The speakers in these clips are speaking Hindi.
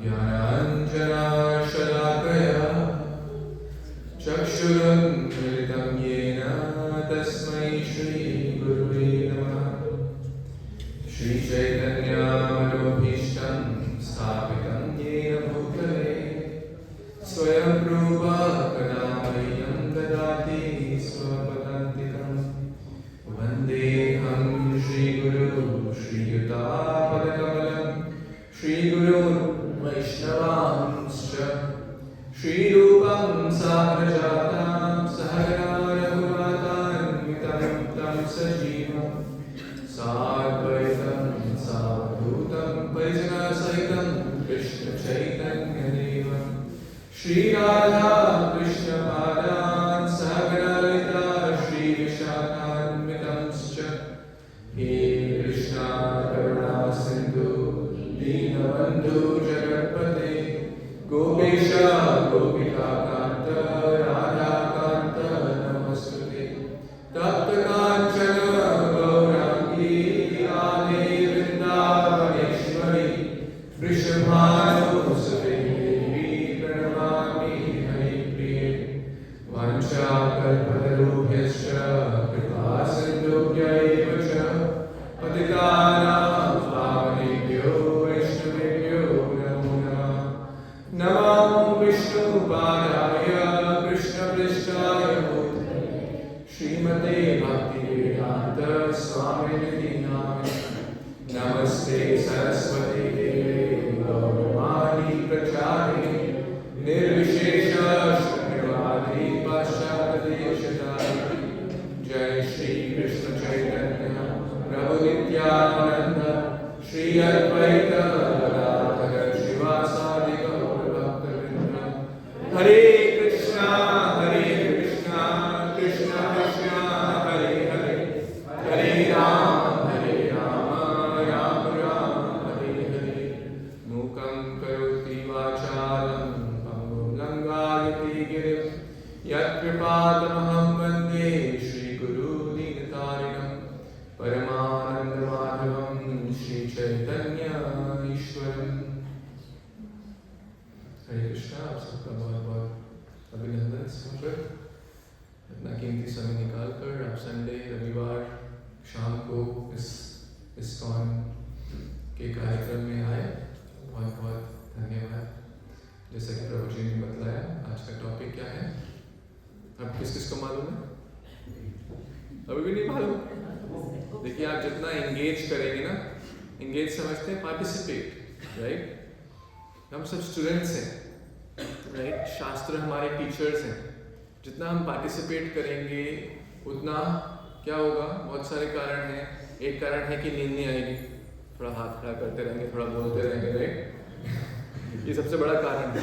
ज्ञानाञ्जनशलाकया चक्षुरुन्मिलितं येन तस्मै श्रीगुरुवे नमः। श्रीचैतन्यमनोभीष्टं स्थापितं येन भूतले स्वयं रूपा कदा मह्यं ददाति स्वपदान्तिकं। वन्देऽहं श्रीगुरुं श्रीयुतापदकमलं श्रीगुरुन् वैष्णवांश्च श्रीरूपं साग्रजातं सहगना रघुनाथान्वितं तं सजीवं साद्वैतं सावधूतं परिजनसहितं कृष्णचैतन्यदेवं श्रीराधा कृष्णपादान् सहगना ललिता श्रीविशाखान्वितंश्च। हे कृष्णा करुणा सिन्धु दीनबन्धु जगत्पते गोपेश गोपिकान्त राधाकान्त नमस्तुते। तप्त काञ्चन गौराङ्गी राधे वृन्दावनेश्वरी वृषभानुसुते देवी प्रणमामि हरिप्रिये। वाञ्छाकल्पतरुभ्यश्च कृपा सिन्धुभ्यैव च पतितानां पावनेभ्यो वैष्णवेभ्यो नमो नमः। नमो विष्णुपादाय कृष्णपृष्ठाय भूतले श्रीमते भक्तिवेदान्त स्वामिनिधि नामिने। नमस्ते सरस्वती देवे गौरवाणी प्रचारिणे निर्विशेष शून्यवादी पाश्चात्यदेशधारिणे। जय श्री कृष्ण चैतन्य प्रभु नित्यानंद श्री अद्वैत गदाधर शिवासादि गौर भक्तवृंद। हरे कृष्णा कृष्ण कृष्ण हरे हरे हरे राम राम हरे हरे। मूकं करोति वाचालं पंगुं लंघयति गिरिं यत्कृपातमहं वन्दे श्रीगुरुदीनतारिणं। परमानन्दमाधवं श्रीचैतन्य ईश्वरम्। हरे कृष्णा। आप सबका बहुत बहुत अभिनंदन समर्पित। इतना कीमती समय निकाल कर आप संडे रविवार शाम को इस इस्कॉन के कार्यक्रम में आए, बहुत बहुत धन्यवाद। जैसा कि प्रभु जी ने बतलाया, आज का टॉपिक क्या है अब किस किस को मालूम है? अभी भी नहीं मालूम? देखिए, आप जितना एंगेज करेंगे ना, एंगेज समझते हैं पार्टिसिपेट, राइट? हम सब स्टूडेंट्स हैं, राइट? शास्त्र हमारे टीचर्स हैं। जितना हम पार्टिसिपेट करेंगे उतना क्या होगा? बहुत सारे कारण हैं। एक कारण है कि नींद नहीं आएगी, थोड़ा हाथ खड़ा करते रहेंगे, थोड़ा बोलते रहेंगे, राइट? ये सबसे बड़ा कारण है,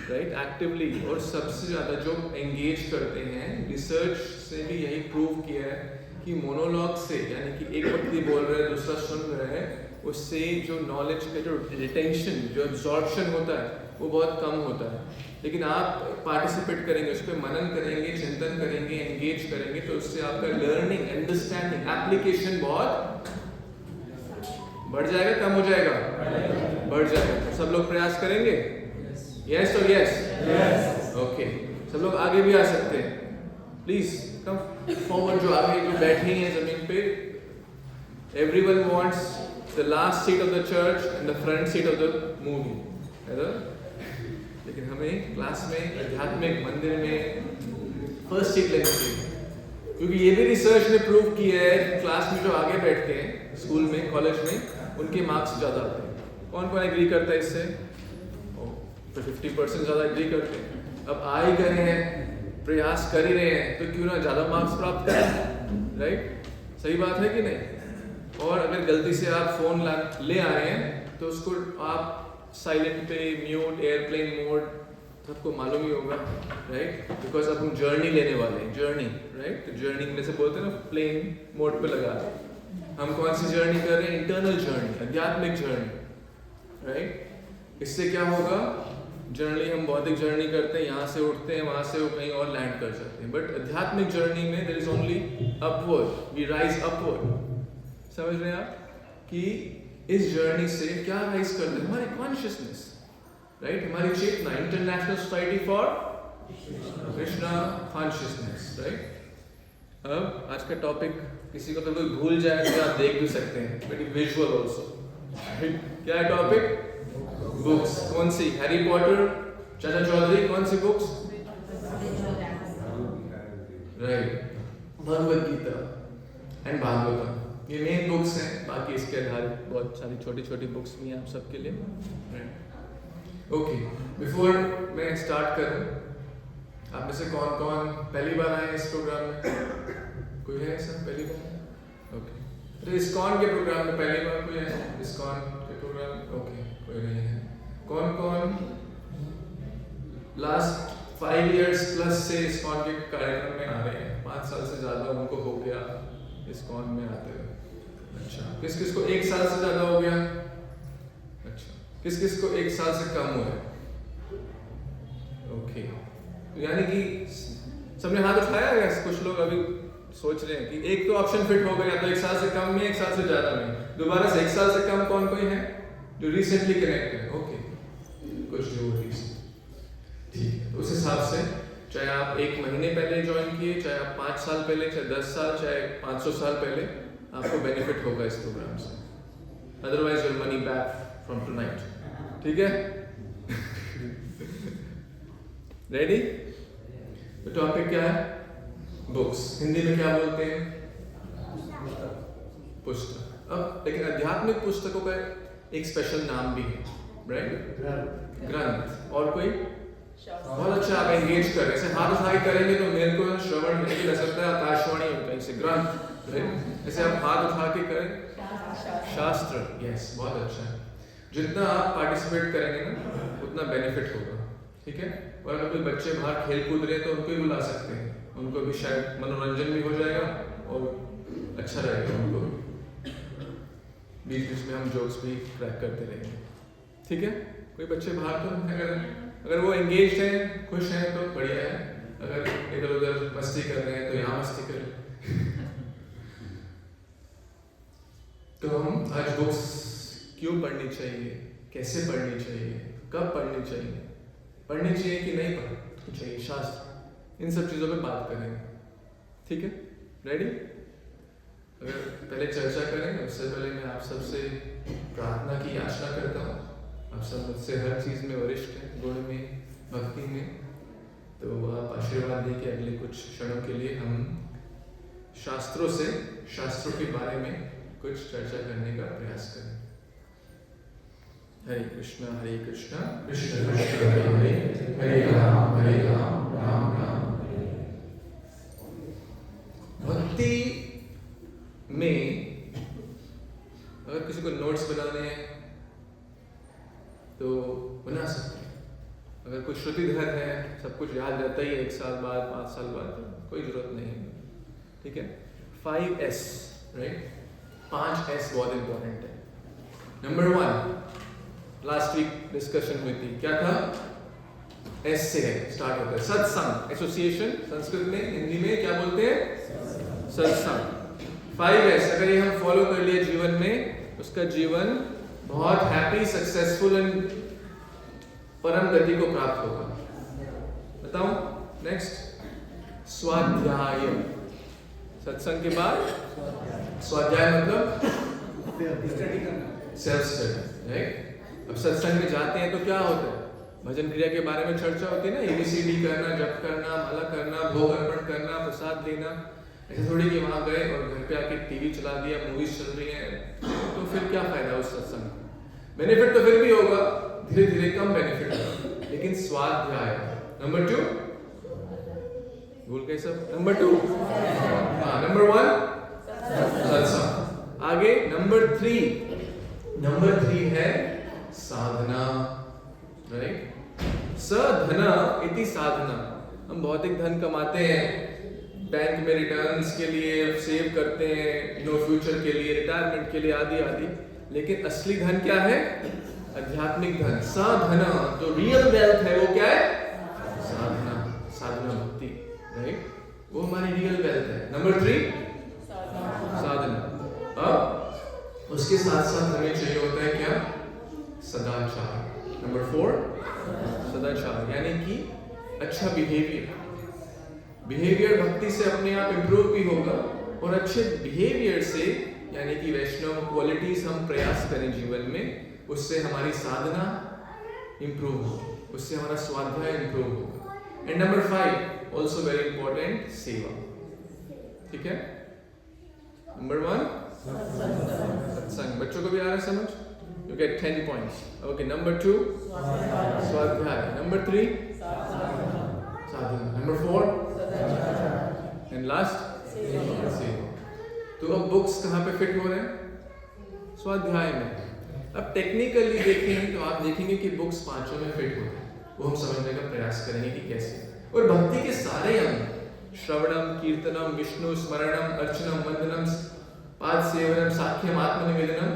राइट? एक्टिवली। और सबसे ज़्यादा जो एंगेज करते हैं, रिसर्च से भी यही प्रूव किया है कि मोनोलॉग से, यानी कि एक व्यक्ति बोल रहे हैं दूसरा सुन रहे हैं, उससे जो नॉलेज का जो रिटेंशन, जो एब्जॉर्प्शन होता है वो बहुत कम होता है। लेकिन आप पार्टिसिपेट करेंगे, उस पर मनन करेंगे, चिंतन करेंगे, एंगेज करेंगे, तो उससे आपका लर्निंग, अंडरस्टैंडिंग, एप्लीकेशन बहुत बढ़ जाएगा, कम हो जाएगा? बढ़ जाएगा। तो सब लोग प्रयास करेंगे? यस और यस? ओके। सब लोग आगे भी आ सकते हैं। Please come forward. जो आगे जो बैठे हैं जमीन पे, everyone wants the last seat of the church and the front seat of the movie, है ना? लेकिन हमें क्लास में, आध्यात्मिक मंदिर में फर्स्ट सीट लेनी चाहिए, क्योंकि ये भी रिसर्च ने प्रूव किया है कि क्लास में जो आगे बैठते हैं, स्कूल में, कॉलेज में, उनके मार्क्स ज़्यादा आते हैं। कौन कौन एग्री करता है इससे? तो 50% ज़्यादा एग्री करते हैं। अब आ ही गए हैं, प्रयास कर ही रहे हैं, तो क्यों ना ज़्यादा मार्क्स प्राप्त करें, राइट? सही बात है कि नहीं? और अगर गलती से आप फ़ोन ले आ रहे हैं तो उसको आप साइलेंट पे, म्यूट, एयरप्लेन मोड, सबको मालूम ही होगा, राइट? बिकॉज अब हम जर्नी लेने वाले हैं, जर्नी, राइट? तो जर्नी में से बोलते हैं ना, प्लेन मोड पे लगा दें। हम कौन सी जर्नी कर रहे हैं? इंटरनल जर्नी, आध्यात्मिक जर्नी, राइट? इससे क्या होगा? जनरली हम भौतिक जर्नी करते हैं, यहाँ से उठते हैं, वहाँ से वो कहीं और लैंड कर सकते हैं, बट आध्यात्मिक जर्नी में there is only upward, we rise upward. समझ रहे हैं आप कि इस जर्नी से क्या राइज करते हैं? हमारे कॉन्शियसनेस, राइट, हमारी चेतना, International Society for Krishna Consciousness, right. अब आज का टॉपिक किसी को तो कोई भूल जाए तो आप देख भी सकते हैं, वेरी विजुअल ऑल्सो। क्या है टॉपिक? बुक्स। कौन सी? हैरी पॉटर, चाचा चौधरी, कौन सी books? Right, Bhagavad Gita and Bhagavatam, ये मेन बुक्स हैं। बाकी इसके आधारित बहुत सारी छोटी छोटी बुक्स भी हैं आप सबके लिए। ओके, बिफोर मैं स्टार्ट करूं, आप में से कौन कौन पहली बार आए इस प्रोग्राम में? कोई है सब पहली बार? ओके, तो इस्कॉन के प्रोग्राम में पहली बार कोई है? इस्कॉन के प्रोग्राम? ओके, कोई नहीं है। कौन कौन लास्ट 5 years प्लस से इस्कॉन के कार्यक्रम में आ रहे हैं? 5 साल से ज़्यादा उनको हो गया इस्कॉन में आते हुए। अच्छा, किस किस को 1 साल से ज़्यादा हो गया? अच्छा, किस किस को 1 साल से कम हुआ है? ओके, तो यानी कि सबने हाथ उठाया है। कुछ लोग अभी सोच रहे हैं कि एक तो ऑप्शन फिट हो गया, तो 1 साल से कम में, 1 साल से ज़्यादा में। दोबारा से 1 साल से कम कौन कोई है जो रिसेंटली कनेक्ट है? ओके, कुछ जो ठीक है, तो उस हिसाब से चाहे आप 1 महीने पहले ज्वाइन किए, चाहे आप 5 साल पहले, चाहे 10 साल, चाहे 500 साल पहले, आपको बेनिफिट होगा इस प्रोग्राम से। Otherwise your money back from tonight. ठीक है? रेडी? तो टॉपिक क्या है? बुक्स। हिंदी में क्या बोलते हैं? पुस्तक। अब लेकिन आध्यात्मिक पुस्तकों का एक स्पेशल नाम भी है, राइट? ग्रंथ। और कोई? बहुत अच्छा, आप एंगेज कर रहे हैं। हाथ उठा के करेंगे तो मेरे को श्रवण में लग सकता है आकाशवाणी होता है, इसे ग्रंथ। ऐसे आप हाथ उठा के करें, शास्त्र। यस, बहुत अच्छा है। जितना आप पार्टिसिपेट करेंगे ना, उतना बेनिफिट होगा। ठीक है? और अगर कोई बच्चे बाहर खेल कूद रहे हैं तो उनको भी बुला सकते हैं, उनको भी शायद मनोरंजन भी हो जाएगा और अच्छा रहेगा उनको। बीच बीच में हम जोक्स भी क्रैक करते रहेंगे। ठीक है? कोई बच्चे बाहर तो अगर वो एंगेज हैं, खुश हैं तो बढ़िया है। अगर इधर उधर मस्ती कर रहे हैं तो यहाँ मस्ती करें। तो हम आज बुक्स क्यों पढ़नी चाहिए, कैसे पढ़नी चाहिए, कब पढ़नी चाहिए, पढ़नी चाहिए कि नहीं पढ़नी चाहिए, शास्त्र, इन सब चीज़ों पे बात करेंगे। ठीक है? रेडी? अगर पहले चर्चा करें उससे पहले मैं आप सबसे प्रार्थना की याचना करता हूँ। आप सब मुझसे हर चीज़ में वरिष्ठ हैं, गुण में, भक्ति में, तो आप आशीर्वाद दें कि अगले कुछ क्षणों के लिए हम शास्त्रों से, शास्त्रों के बारे में कुछ चर्चा करने का प्रयास करें। हरे कृष्णा कृष्ण कृष्ण हरे हरे, हरे राम राम राम हरे। भक्ति में अगर किसी को नोट्स बनाने हैं तो बना सकते हैं। अगर कोई श्रुतिधर है, सब कुछ याद रहता ही है 1 साल बाद, 5 साल बाद, तो कोई जरूरत नहीं है। ठीक है? 5S, right? 5S बहुत इंपॉर्टेंट है। नंबर 1, लास्ट वीक डिस्कशन हुई थी, क्या था? S से है, स्टार्ट होता है। सत्संग, एसोसिएशन, संस्कृत में, हिंदी में क्या बोलते हैं? सत्संग। 5S अगर ये हम फॉलो कर लिए जीवन में, उसका जीवन बहुत हैप्पी, सक्सेसफुल एंड परम गति को प्राप्त होगा। बताऊं? नेक्स्ट, स्वाध्याय। सत्संग के बाद स्वाध्याय मतलब सेल्फ स्टडी, राइट? अब सत्संग में जाते हैं तो क्या होता है? भजन क्रिया के बारे में चर्चा होती है ना, ABCD करना, जप करना, माला करना, भोग अर्पण करना, प्रसाद देना। ऐसे थोड़ी कि वहां गए और घर पे आके टीवी चला दिया, मूवीज चल रही हैं, तो फिर क्या फायदा उस सत्संग? बेनिफिट तो फिर भी होगा, धीरे धीरे कम बेनिफिट होगा, लेकिन स्वाध्याय। नंबर 2, भूल गए सब? नंबर 2, नंबर 1 सत्संग। आगे नंबर 3 है साधना, राइट? सधना इति साधना। हम भौतिक धन कमाते हैं, बैंक में रिटर्न्स के लिए सेव करते हैं, फ्यूचर के लिए, रिटायरमेंट के लिए, आदि आदि, लेकिन असली धन क्या है? आध्यात्मिक धन, साधना। जो रियल वेल्थ है वो क्या है? साधना, साधना भक्ति, राइट? वो हमारी रियल वेल्थ है। नंबर 3 साधना। अब उसके साथ साथ हमें चाहिए होता है क्या? सदाचार। नंबर 4 सदाचार यानी कि अच्छा बिहेवियर भक्ति से अपने आप इम्प्रूव भी होगा, और अच्छे बिहेवियर से यानी कि वैष्णव क्वालिटीज हम प्रयास करें जीवन में, उससे हमारी साधना इम्प्रूव होगी, उससे हमारा स्वाध्याय इम्प्रूव होगा। And number 5 also very important, सेवा। ठीक है, नंबर 1 सत्संग। बच्चों को भी आ रहा है समझ? You get 10 points. Okay, number 2 स्वाध्याय, number 3 Sadhana, number 4 and last सेवा। तो अब बुक्स कहाँ पे फिट हो रहे हैं? स्वाध्याय में। अब टेक्निकली देखें तो आप देखेंगे कि बुक्स पांचों में फिट होते हैं, वो हम समझने का प्रयास करेंगे कि कैसे। और भक्ति के सारे अंग, श्रवणम, कीर्तनम, विष्णु स्मरणम, अर्चनम, वंदनम, पाद सेवनम, साख्यम, आत्मनिवेदनम,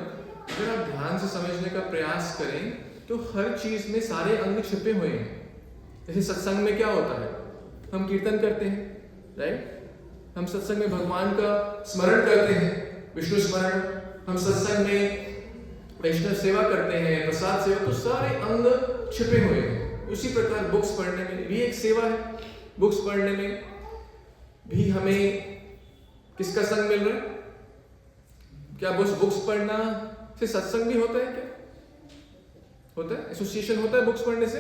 अगर आप ध्यान से समझने का प्रयास करें तो हर चीज में सारे अंग छिपे हुए हैं। जैसे सत्संग में क्या होता है, हम कीर्तन करते हैं, राइट? हम सत्संग में भगवान का स्मरण करते हैं, विष्णु स्मरण। हम सत्संग में वैष्णव सेवा करते हैं, प्रसाद सेवा, तो सारे अंग छिपे हुए हैं। उसी प्रकार बुक्स पढ़ने में भी एक सेवा है। बुक्स पढ़ने में भी हमें किसका संग मिल रहा है? क्या बुक्स पढ़ना से सत्संग भी होता है? क्या होता है? एसोसिएशन होता है बुक्स पढ़ने से?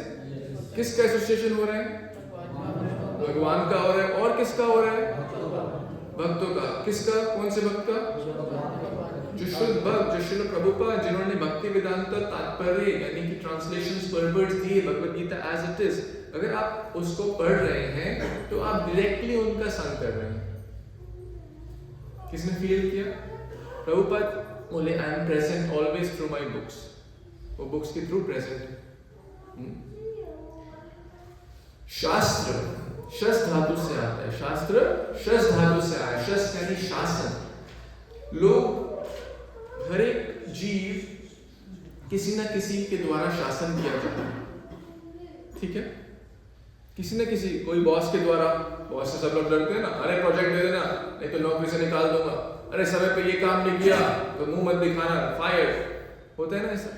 किसका एसोसिएशन हो रहा है? भगवान का हो रहा है। और किसका हो रहा है? भक्तों का। किसका? कौन से भक्त का? जो शुद्ध भक्त, जो श्रील प्रभुपाद, जिन्होंने भक्ति वेदांत तात्पर्य यानी कि ट्रांसलेशंस परवर्ड्स दिए Bhagavad Gita as it is, अगर आप उसको पढ़ रहे हैं तो आप डायरेक्टली उनका संग कर रहे हैं। किसने फील किया? प्रभुपाद बोले I am present always through my books. वो बुक्स के थ्रू प्रेजेंट है। शास्त्र शस धातु से आता है। शास्त्र शस धातु से आया। शस यानी शासन। लोग, हर एक जीव किसी न किसी के द्वारा शासन किया जाता है। ठीक है, किसी न किसी, कोई बॉस के द्वारा, बॉस से सब लोग डरते हैं ना, अरे प्रोजेक्ट दे देना नहीं तो नौकरी से निकाल दूंगा, अरे समय पे ये काम नहीं किया तो मुंह मत दिखाना, फायर। होता है ना ऐसा।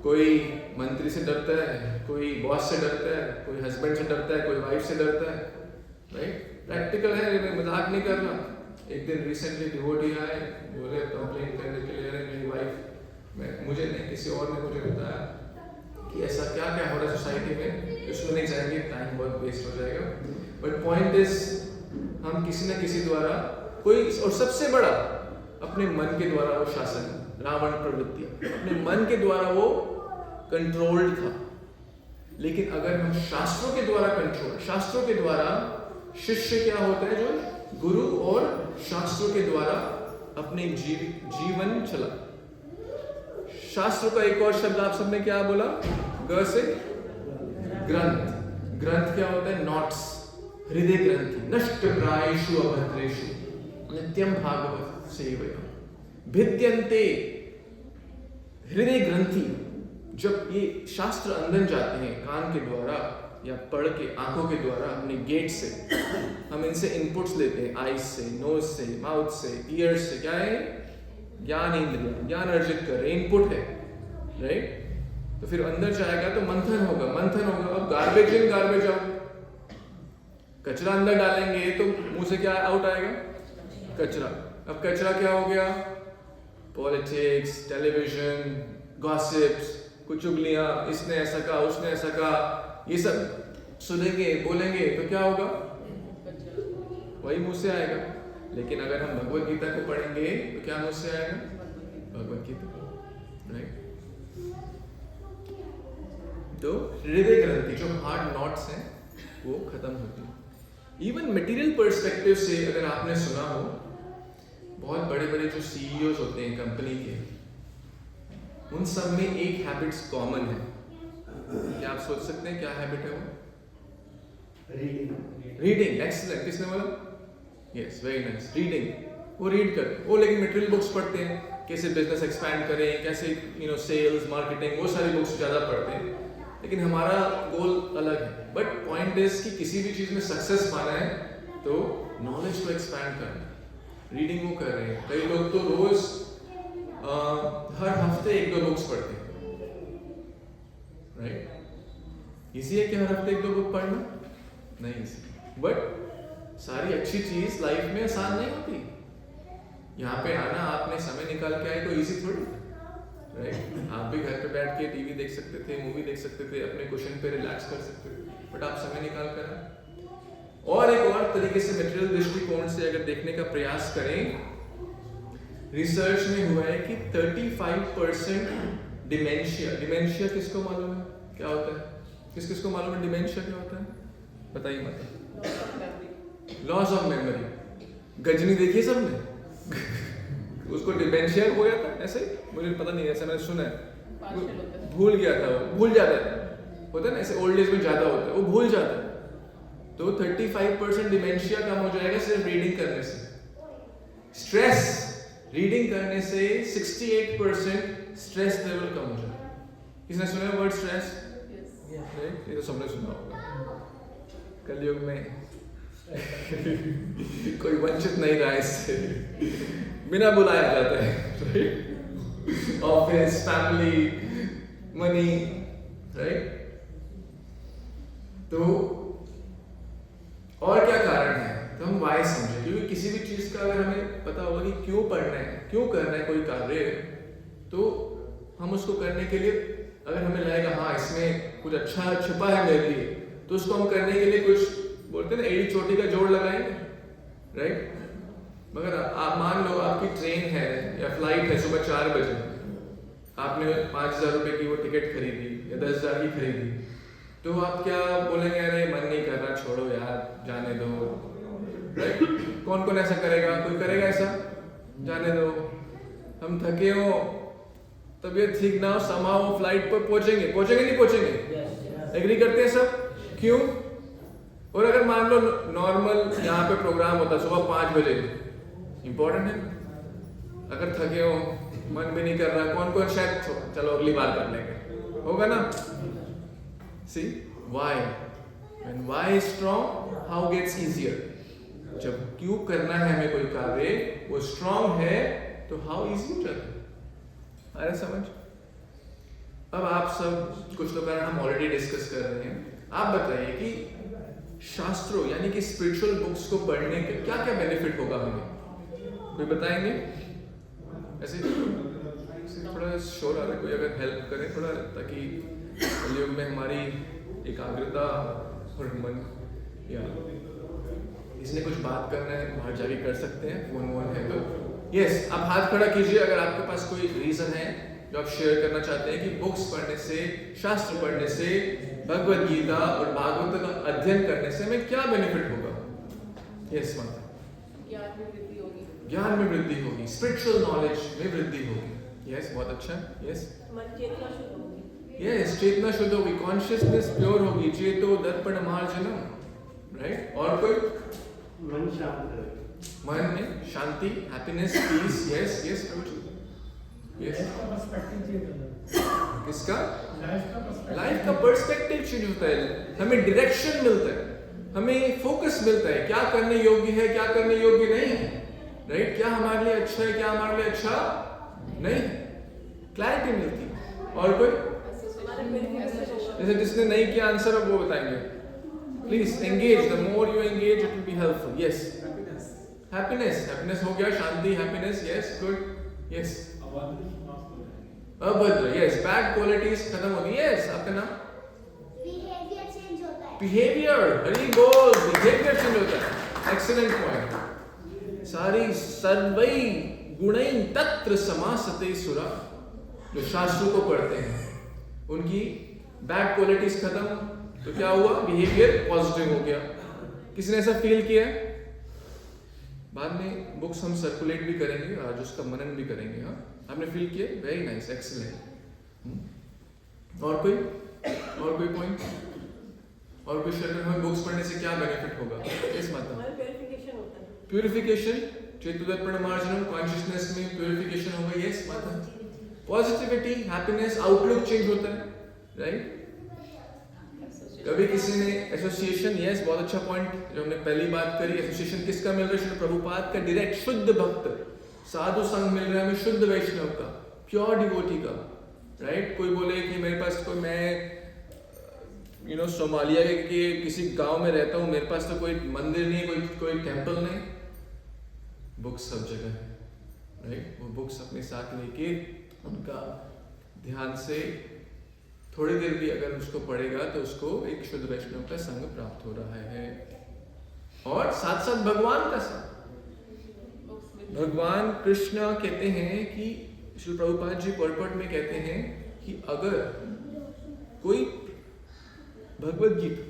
कोई मंत्री से डरता है, कोई बॉस से डरता है, कोई हस्बैंड से डरता है, कोई वाइफ से डरता है, राइट? प्रैक्टिकल है, मजाक नहीं करना। एक दिन रिसेंटली डिवोटी आए, बोले कंप्लेन करने के लिए, अरे मेरी वाइफ, मुझे नहीं किसी और ने मुझे बताया कि ऐसा क्या क्या हो रहा है सोसाइटी में, उसमें नहीं जाएंगे, टाइम बहुत वेस्ट हो जाएगा। बट पॉइंट इज, हम किसी न किसी द्वारा कोई, और सबसे बड़ा अपने मन के द्वारा वो शासन, रावण प्रवृत्ति अपने मन के द्वारा वो कंट्रोल्ड था। लेकिन अगर हम शास्त्रों के द्वारा कंट्रोल, शास्त्रों के द्वारा, शिष्य क्या होता है? जो गुरु और शास्त्रों के द्वारा अपने जीवन चला। शास्त्र का एक और शब्द आप सबने क्या बोला? ग से ग्रंथ। ग्रंथ क्या होता है? नोट्स, हृदय ग्रंथि। नष्ट प्रायेषु अभद्रेषु नित्यम भागवत सेवया भिद्यन्ते। हृदय ग्रंथि, जब ये शास्त्र अंदर जाते हैं कान के द्वारा या पढ़ के, आंखों के द्वारा, अपने गेट से हम इनसे इनपुट्स लेते हैं, आईज से, नोज से, माउथ से, ईयर्स से। क्या है? ज्ञान इंद्रिय, ज्ञान अर्जित कर रहे, इनपुट है, राइट? तो फिर अंदर जाएगा तो मंथन होगा, मंथन होगा। अब गार्बेज इन गार्बेज आउट। कचरा अंदर डालेंगे तो मुंह से क्या आउट आएगा? कचरा। अब कचरा क्या हो गया? पॉलिटिक्स, टेलीविजन, गॉसिप्स, कुछ चुगलियां, इसने ऐसा कहा, उसने ऐसा कहा, ये सब सुनेंगे, बोलेंगे तो क्या होगा? वही मुंह से आएगा। लेकिन अगर हम भगवद गीता को पढ़ेंगे तो क्या मुंह से आएगा? भगवद गीता, राइट? तो हृदय ग्रंथि, जो हार्ड नॉट्स हैं, वो खत्म होती है। इवन मटेरियल पर्सपेक्टिव से अगर आपने सुना हो, बहुत बड़े बड़े जो सीईओज होते हैं कंपनी के, उन सब में एक हैबिट्स कॉमन है। क्या आप सोच सकते हैं क्या हैबिट है वो? रीडिंग। एक्सीलेंट। किसने बोला? Yes, very nice. रीडिंग। वो रीड करते हैं, वो लेकिन मटेरियल बुक्स पढ़ते हैं, कैसे बिजनेस एक्सपैंड करें, कैसे सेल्स, मार्केटिंग, वो सारी बुक्स ज़्यादा पढ़ते हैं। लेकिन हमारा गोल अलग है। बट पॉइंट इज कि किसी भी चीज़ में सक्सेस पाना है तो नॉलेज को एक्सपैंड करना है। रीडिंग वो कर रहे हैं। कई लोग तो रोज हर हफ्ते 1-2 बुक्स पढ़ते हैं, राइट? इजी है कि हर हफ्ते 1-2 बुक पढ़ना? नहीं इजी, बट सारी अच्छी चीज लाइफ में आसान नहीं होती। यहाँ पे आना आपने समय निकाल के आए तो इजी थोड़ी, राइट? आप भी घर पे बैठ के टीवी देख सकते थे, मूवी देख सकते थे, अपने क्वेश्चन पे रिलैक्स कर सकते थे, बट आप समय निकाल कर आए। और एक और तरीके से मटेरियल दृष्टिकोण से अगर देखने का प्रयास करें, रिसर्च में हुआ है कि 35% डिमेंशिया किसको मालूम है क्या होता है? किसको मालूम है डिमेंशिया क्या होता है? बताइए मत। Loss of memory. गजनी देखी सबने? उसको डिमेंशिया हो गया था ऐसे ही, मुझे पता नहीं, ऐसा मैंने सुना है। भूल गया था वो, भूल जाता है, होता है ना ऐसे, ओल्ड एज में ज्यादा होता है, वो भूल जाता है। तो 35% डिमेंशिया कम हो जाएगा सिर्फ रीडिंग करने से। स्ट्रेस, रीडिंग करने से 68% स्ट्रेस लेवल कम हो जाएगा। किसने सुना वर्ड स्ट्रेस? ये तो सबने सुना होगा। कलयुग में कोई वंचित नहीं रहा इससे, बिना बुलाया जाता है, ऑफिस, फैमिली, मनी, राइट? तो और क्या कारण है? तो हम वाई समझे, क्योंकि किसी भी चीज का अगर हमें पता होगा कि क्यों पढ़ना है, क्यों करना है कोई कार्य, तो हम उसको करने के लिए अगर हमें लगेगा हाँ इसमें कुछ अच्छा छुपा है मेरे लिए, तो उसको हम करने के लिए कुछ बोलते हैं ना, एड़ी चोटी का जोड़ लगाएंगे, राइट? मगर आप मान लो आपकी ट्रेन है या फ्लाइट है सुबह 4 बजे, आपने 5,000 रुपए की वो टिकट खरीदी या 10,000 की खरीदी, तो आप क्या बोलेंगे? अरे मन नहीं कर रहा, छोड़ो यार, जाने दो, राइट? कौन कौन ऐसा करेगा? कोई करेगा ऐसा? जाने दो, हम थके हो, तबीयत ठीक ना हो, समाओ फ्लाइट पर पहुंचेंगे नहीं पहुंचेंगे? एग्री करते हैं सब? क्यों? और अगर मान लो नॉर्मल यहाँ पे प्रोग्राम होता सुबह 5 बजे, इंपॉर्टेंट है, अगर थके हो, मन भी नहीं कर रहा, कौन कौन शायद चलो अगली बार कर लेंगे, होगा ना? See why? When why is strong, how gets easier? जब क्यों करना है हमें कोई कार्य, वो स्ट्रॉन्ग है तो हाउ इजी हो जाता है। अरे समझ? अब आप सब कुछ तो कारण हम ऑलरेडी डिस्कस कर रहे हैं, आप बताइए कि शास्त्रों यानी कि स्पिरिचुअल बुक्स को पढ़ने के क्या क्या बेनिफिट होगा हमें? कोई बताएंगे? ऐसे थोड़ा शोर आ रहा है, कोई अगर हेल्प करे थोड़ा, ताकि कलयुग में हमारी एकाग्रता और मन, या इसने कुछ बात करना है बाहर जाके कर सकते हैं, फोन है तो यस, आप हाथ खड़ा कीजिए अगर आपके पास कोई रीजन है जो आप शेयर करना चाहते हैं कि बुक्स पढ़ने से, शास्त्र पढ़ने से, भगवद गीता और भागवत का अध्ययन करने से हमें क्या बेनिफिट होगा? यस माता। ज्ञान में वृद्धि होगी, स्पिरिचुअल नॉलेज में वृद्धि होगी। यस, बहुत अच्छा। यस, यस, चेतना शुद्ध होगी, कॉन्शियसनेस प्योर होगी, चेतो दर्पण मार्जनम, राइट? और कोई? मन शांत, मन में शांति, happiness, peace. Yes yes yes, किसका? लाइफ का पर्सपेक्टिव चेंज होता है, हमें डायरेक्शन मिलता है, हमें फोकस मिलता है, क्या करने योग्य है, क्या करने योग्य नहीं है, राइट? क्या हमारे लिए अच्छा है, क्या हमारे लिए अच्छा नहीं, क्लैरिटी मिलती है। और कोई? जैसे जिसने नहीं किया आंसर अब वो बताएंगे, please engage, the more you engage it will be helpful. Yes, happiness हो गया, शांति, हैप्पीनेस, यस, गुड। यस, अभद्र, यस, बैड क्वालिटीज खत्म होती है। यस, आपका नाम? बिहेवियर चेंज होता है, बिहेवियर, हरी बोल, बिहेवियर चेंज होता है, एक्सीलेंट पॉइंट। सारी सर्वै गुणै तत्र समासते सुरा, जो शास्त्रों को पढ़ते हैं उनकी बैड क्वालिटीज खत्म, तो क्या हुआ? बिहेवियर पॉजिटिव हो गया। किसी ने ऐसा फील किया? बाद में बुक्स हम सर्कुलेट भी करेंगे, आज उसका मनन भी करेंगे। हाँ, आपने फील किया? Very nice, excellent. और कोई पॉइंट? और कोई शेयर? हमें बुक्स पढ़ने से क्या बेनिफिट होगा? इस माता प्यूरिफिकेशन, चेतोदर्पण मार्जनम, कॉन्शियसनेस में प्यूरिफिकेशन होगा। यस माता, पॉजिटिविटी, हैप्पीनेस, आउटलुक चेंज होता है, राइट? कभी किसी ने एसोसिएशन, यस, बहुत अच्छा पॉइंट जो हमने पहली बात करी, एसोसिएशन किसका मिल रहा है? श्री प्रभुपाद का डायरेक्ट शुद्ध भक्त, साधु संग मिल रहा है हमें, शुद्ध वैष्णव का, प्योर डिवोटी का, राइट? कोई बोले कि मेरे पास कोई, मैं सोमालिया के किसी गांव में रहता हूँ, मेरे पास तो कोई मंदिर नहीं, कोई टेम्पल नहीं, बुक्स सब जगह है, राइट। वो बुक्स अपने साथ लेके उनका ध्यान से थोड़ी देर भी अगर उसको पढ़ेगा तो उसको एक शुद्ध वैष्णव का संग प्राप्त हो रहा है। और साथ साथ भगवान का संग। भगवान कृष्ण कहते हैं कि श्री प्रभुपाद जी पर्पट में कहते हैं कि अगर कोई भगवद गीता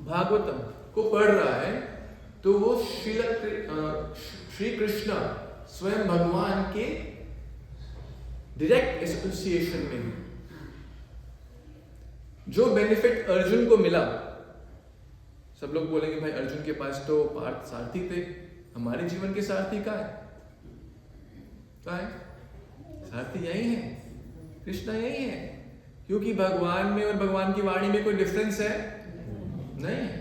भागवतम को पढ़ रहा है तो वो श्री कृष्ण स्वयं भगवान के डायरेक्ट एसोसिएशन में है। जो बेनिफिट अर्जुन को मिला, सब लोग बोलेंगे भाई अर्जुन के पास तो पार्थ सारथी थे, हमारे जीवन के सारथी कहाँ है? सारथी यही है, कृष्णा यही है, क्योंकि भगवान में और भगवान की वाणी में कोई डिफरेंस है नहीं है।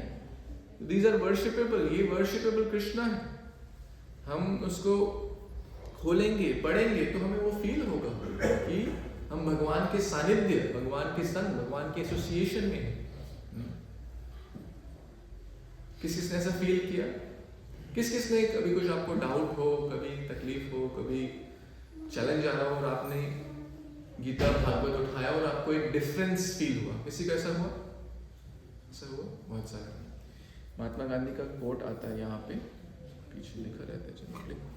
दीज आर वर्शिपेबल, ये वर्शिपेबल कृष्णा है। हम उसको खोलेंगे, पढ़ेंगे तो हमें वो फील होगा कि हम भगवान के सानिध्य, भगवान के संग, भगवान के एसोसिएशन में हैं। किस किसने ऐसा फील किया? किस किसने कभी कुछ आपको डाउट हो, कभी तकलीफ हो, कभी चैलेंज आ रहा हो और आपने गीता भागवत उठाया और आपको एक डिफरेंस फील हुआ? किसी का ऐसा हुआ? ऐसा हुआ बहुत सारा। महात्मा गांधी का कोट आता है यहाँ पे, पीछे लिखा रहता है, चलो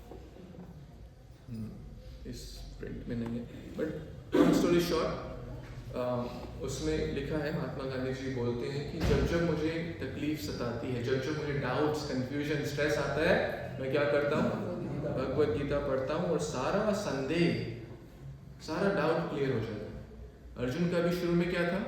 इस प्रिंट में नहीं है, बट लॉन्ग स्टोरी शॉर्ट, उसमें लिखा है, महात्मा गांधी जी बोलते हैं कि जब जब मुझे तकलीफ सताती है, जब जब मुझे डाउट्स, कंफ्यूजन, स्ट्रेस आता है, मैं क्या करता हूँ? भगवद गीता पढ़ता हूँ और सारा संदेह, सारा डाउट क्लियर हो जाता है। अर्जुन का भी शुरू में क्या था?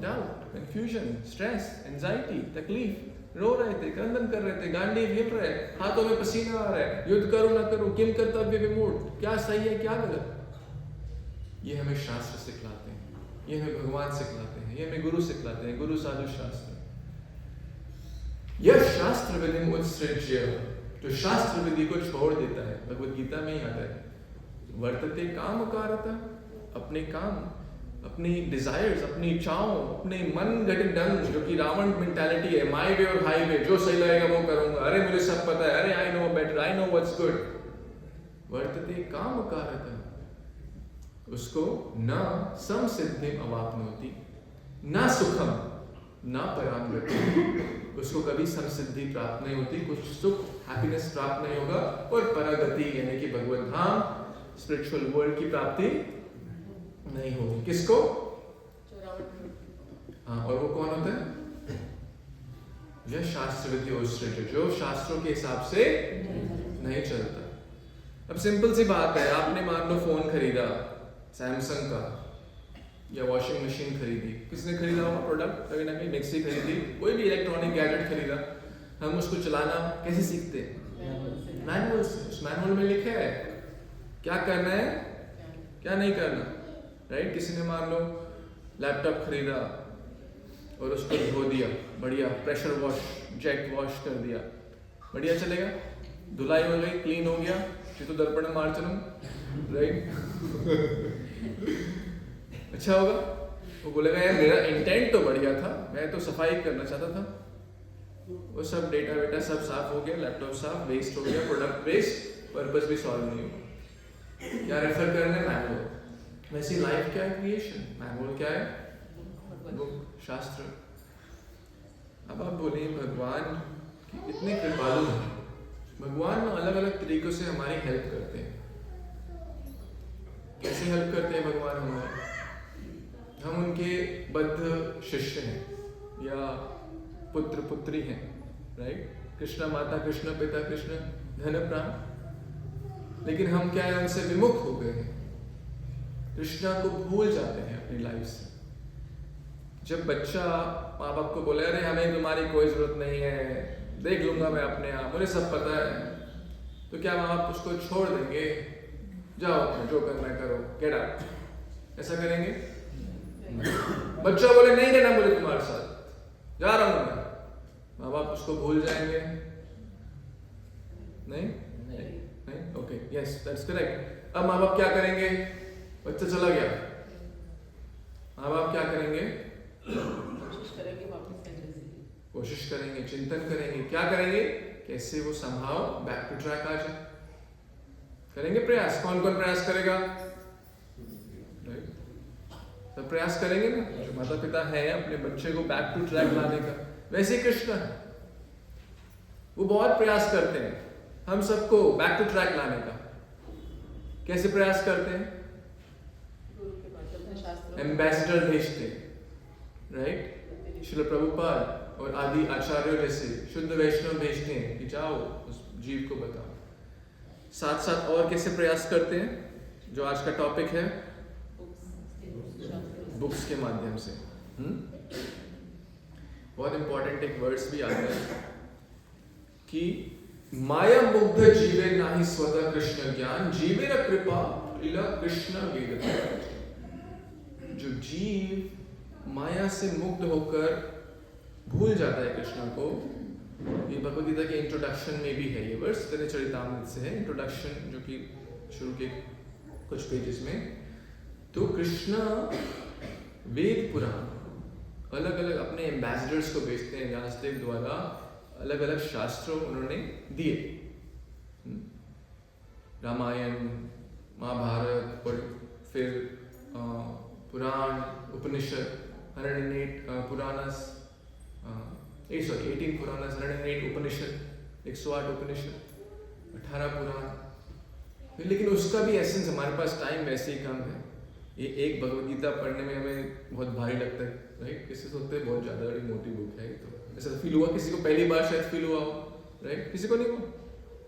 डाउट, कंफ्यूजन, स्ट्रेस, एंजाइटी, तकलीफ, रो रहे थे, क्रंदन कर रहे थे, गांडी हिल रहे, हाथों में पसीना आ रहा है, युद्ध करो ना करो, किम कर्तव्य विमूढ़, क्या सही है क्या गलत। ये हमें शास्त्र सिखलाते हैं, ये हमें भगवान सिखलाते हैं, ये हमें गुरु सिखलाते हैं, गुरु साधु शास्त्र। यह शास्त्र विधि उत्सृज्य, जो शास्त्र विधि को छोड़ देता है, भगवद गीता में ही आता है, वर्तते काम कारता, अपने काम, अपनी डिजायर्स, अपनी इच्छाओं, अपने मन घटित ढंग, जो कि रावण मेंटालिटी है, माय वे और हाई वे, जो सही लगेगा वो करूंगा, अरे मुझे सब पता है, अरे I know better, I know what's good. वर्तते काम कारता, उसको न समसिद्धिम अवाप्नोति, न सुखम न परागति, उसको कभी समसिद्धि प्राप्त नहीं होती, कुछ सुख, हैप्पीनेस प्राप्त नहीं होगा, और परागति यानी कि भगवत धाम, स्पिरिचुअल वर्ल्ड की प्राप्ति नहीं होगी। किसको? हाँ, और वो कौन होता है? यह शास्त्र विधि उत्सृज्य, जो शास्त्रों के हिसाब से नहीं चलता। अब सिंपल सी बात है, आपने मान लो फोन खरीदा सैमसंग का, या वॉशिंग मशीन खरीदी, किसने खरीदा होगा प्रोडक्ट? कभी ना कहीं, मिक्सी खरीदी, कोई भी इलेक्ट्रॉनिक गैजेट खरीदा, हम उसको चलाना कैसे सीखते हैं? मैनुअल से। उस मैनुअल में लिखा है क्या करना है, क्या नहीं करना, राइट। किसी ने मान लो लैपटॉप खरीदा और उसको धो दिया, बढ़िया प्रेशर वॉश, जेट वॉश कर दिया, बढ़िया चलेगा, धुलाई हो गई, क्लीन हो गया, तो दर्पण मार्जनम, राइट। अच्छा होगा। वो बोलेगा यार मेरा इंटेंट तो बढ़िया था, मैं तो सफाई करना चाहता था, वो सब डेटा वेटा सब साफ हो गया, लैपटॉप साफ, वेस्ट हो गया, प्रोडक्ट वेस्ट, पर्पस भी सॉल्व नहीं हुआ। क्या रेफर करना है? मैनुअल। वैसी लाइफ क्या है? क्रिएशन। मैनुअल क्या है? बुक, शास्त्र। अब आप बोलिए भगवान इतने कृपालु हैं, भगवान अलग अलग तरीकों से हमारी हेल्प करते हैं। कैसे हेल्प करते हैं भगवान हमारे? हम उनके बद्ध शिष्य हैं या पुत्र पुत्री हैं, राइट। कृष्ण माता, कृष्ण पिता, कृष्ण धन प्राण, लेकिन हम क्या है, उनसे विमुख हो गए हैं, कृष्णा को भूल जाते हैं अपनी लाइफ से। जब बच्चा माँ बाप को बोले अरे हमें तुम्हारी कोई जरूरत नहीं है, देख लूंगा मैं अपने आप, मुझे सब पता है, तो क्या माँ बाप उसको छोड़ देंगे? जाओ जो करना है करो, गेट आउट, ऐसा करेंगे? बच्चा बोले नहीं रहना मुझे तुम्हारे साथ, जा रहा हूं मैं, माँ बाप उसको भूल जाएंगे? नहीं, ओके, यस दैट्स करेक्ट। अब माँ बाप क्या करेंगे? बच्चा चला गया, माँ बाप क्या करेंगे? कोशिश करेंगे कोशिश करेंगे, चिंतन करेंगे, क्या करेंगे, कैसे वो संभाव बैक टू ट्रैक आ जाए। करेंगे प्रयास। कौन कौन प्रयास करेगा? तो प्रयास करेंगे ना, जो माता पिता है अपने बच्चे को बैक टू ट्रैक लाने का। वैसे ही कृष्ण है, वो बहुत प्रयास करते हैं हम सबको बैक टू ट्रैक लाने का। कैसे प्रयास करते हैं? एम्बेसडर भेजते हैं, राइट। श्रील प्रभुपाद और आदि आचार्यों जैसे शुद्ध वैष्णव भेजते हैं कि जाओ उस जीव को बताओ। साथ साथ और कैसे प्रयास करते हैं, जो आज का टॉपिक है, बुक्स के माध्यम से। बहुत इंपॉर्टेंट एक वर्ड्स भी आता है कि माया मुग्ध जीवे नाही स्वतः कृष्ण ज्ञान, जीवे न कृपा कृष्ण वेद। जो जीव माया से मुक्त होकर भूल जाता है कृष्ण को, ये भगवद गीता के इंट्रोडक्शन में भी है ये वर्स, चरितामृत से है इंट्रोडक्शन, जो कि शुरू के कुछ पेजेस में। तो कृष्ण वेद पुराण अलग अलग अपने एम्बेसडर्स को भेजते हैं, व्यासदेव द्वारा अलग अलग शास्त्रों उन्होंने दिए। रामायण, महाभारत, और फिर पुराण, उपनिषद, 108 पुराणस, 18 पुराणस, 108 उपनिषद, 108 उपनिषद, 18 पुराण। लेकिन उसका भी एसेंस हमारे पास टाइम वैसे ही कम है। ये एक भगवद गीता पढ़ने में हमें बहुत भारी लगता है, राइट। किसी सोचते हैं बहुत ज़्यादा बड़ी मोटी बुक है, तो ऐसा फील हुआ किसी को पहली बार शायद फील हुआ हो, राइट। किसी को नहीं हुआ,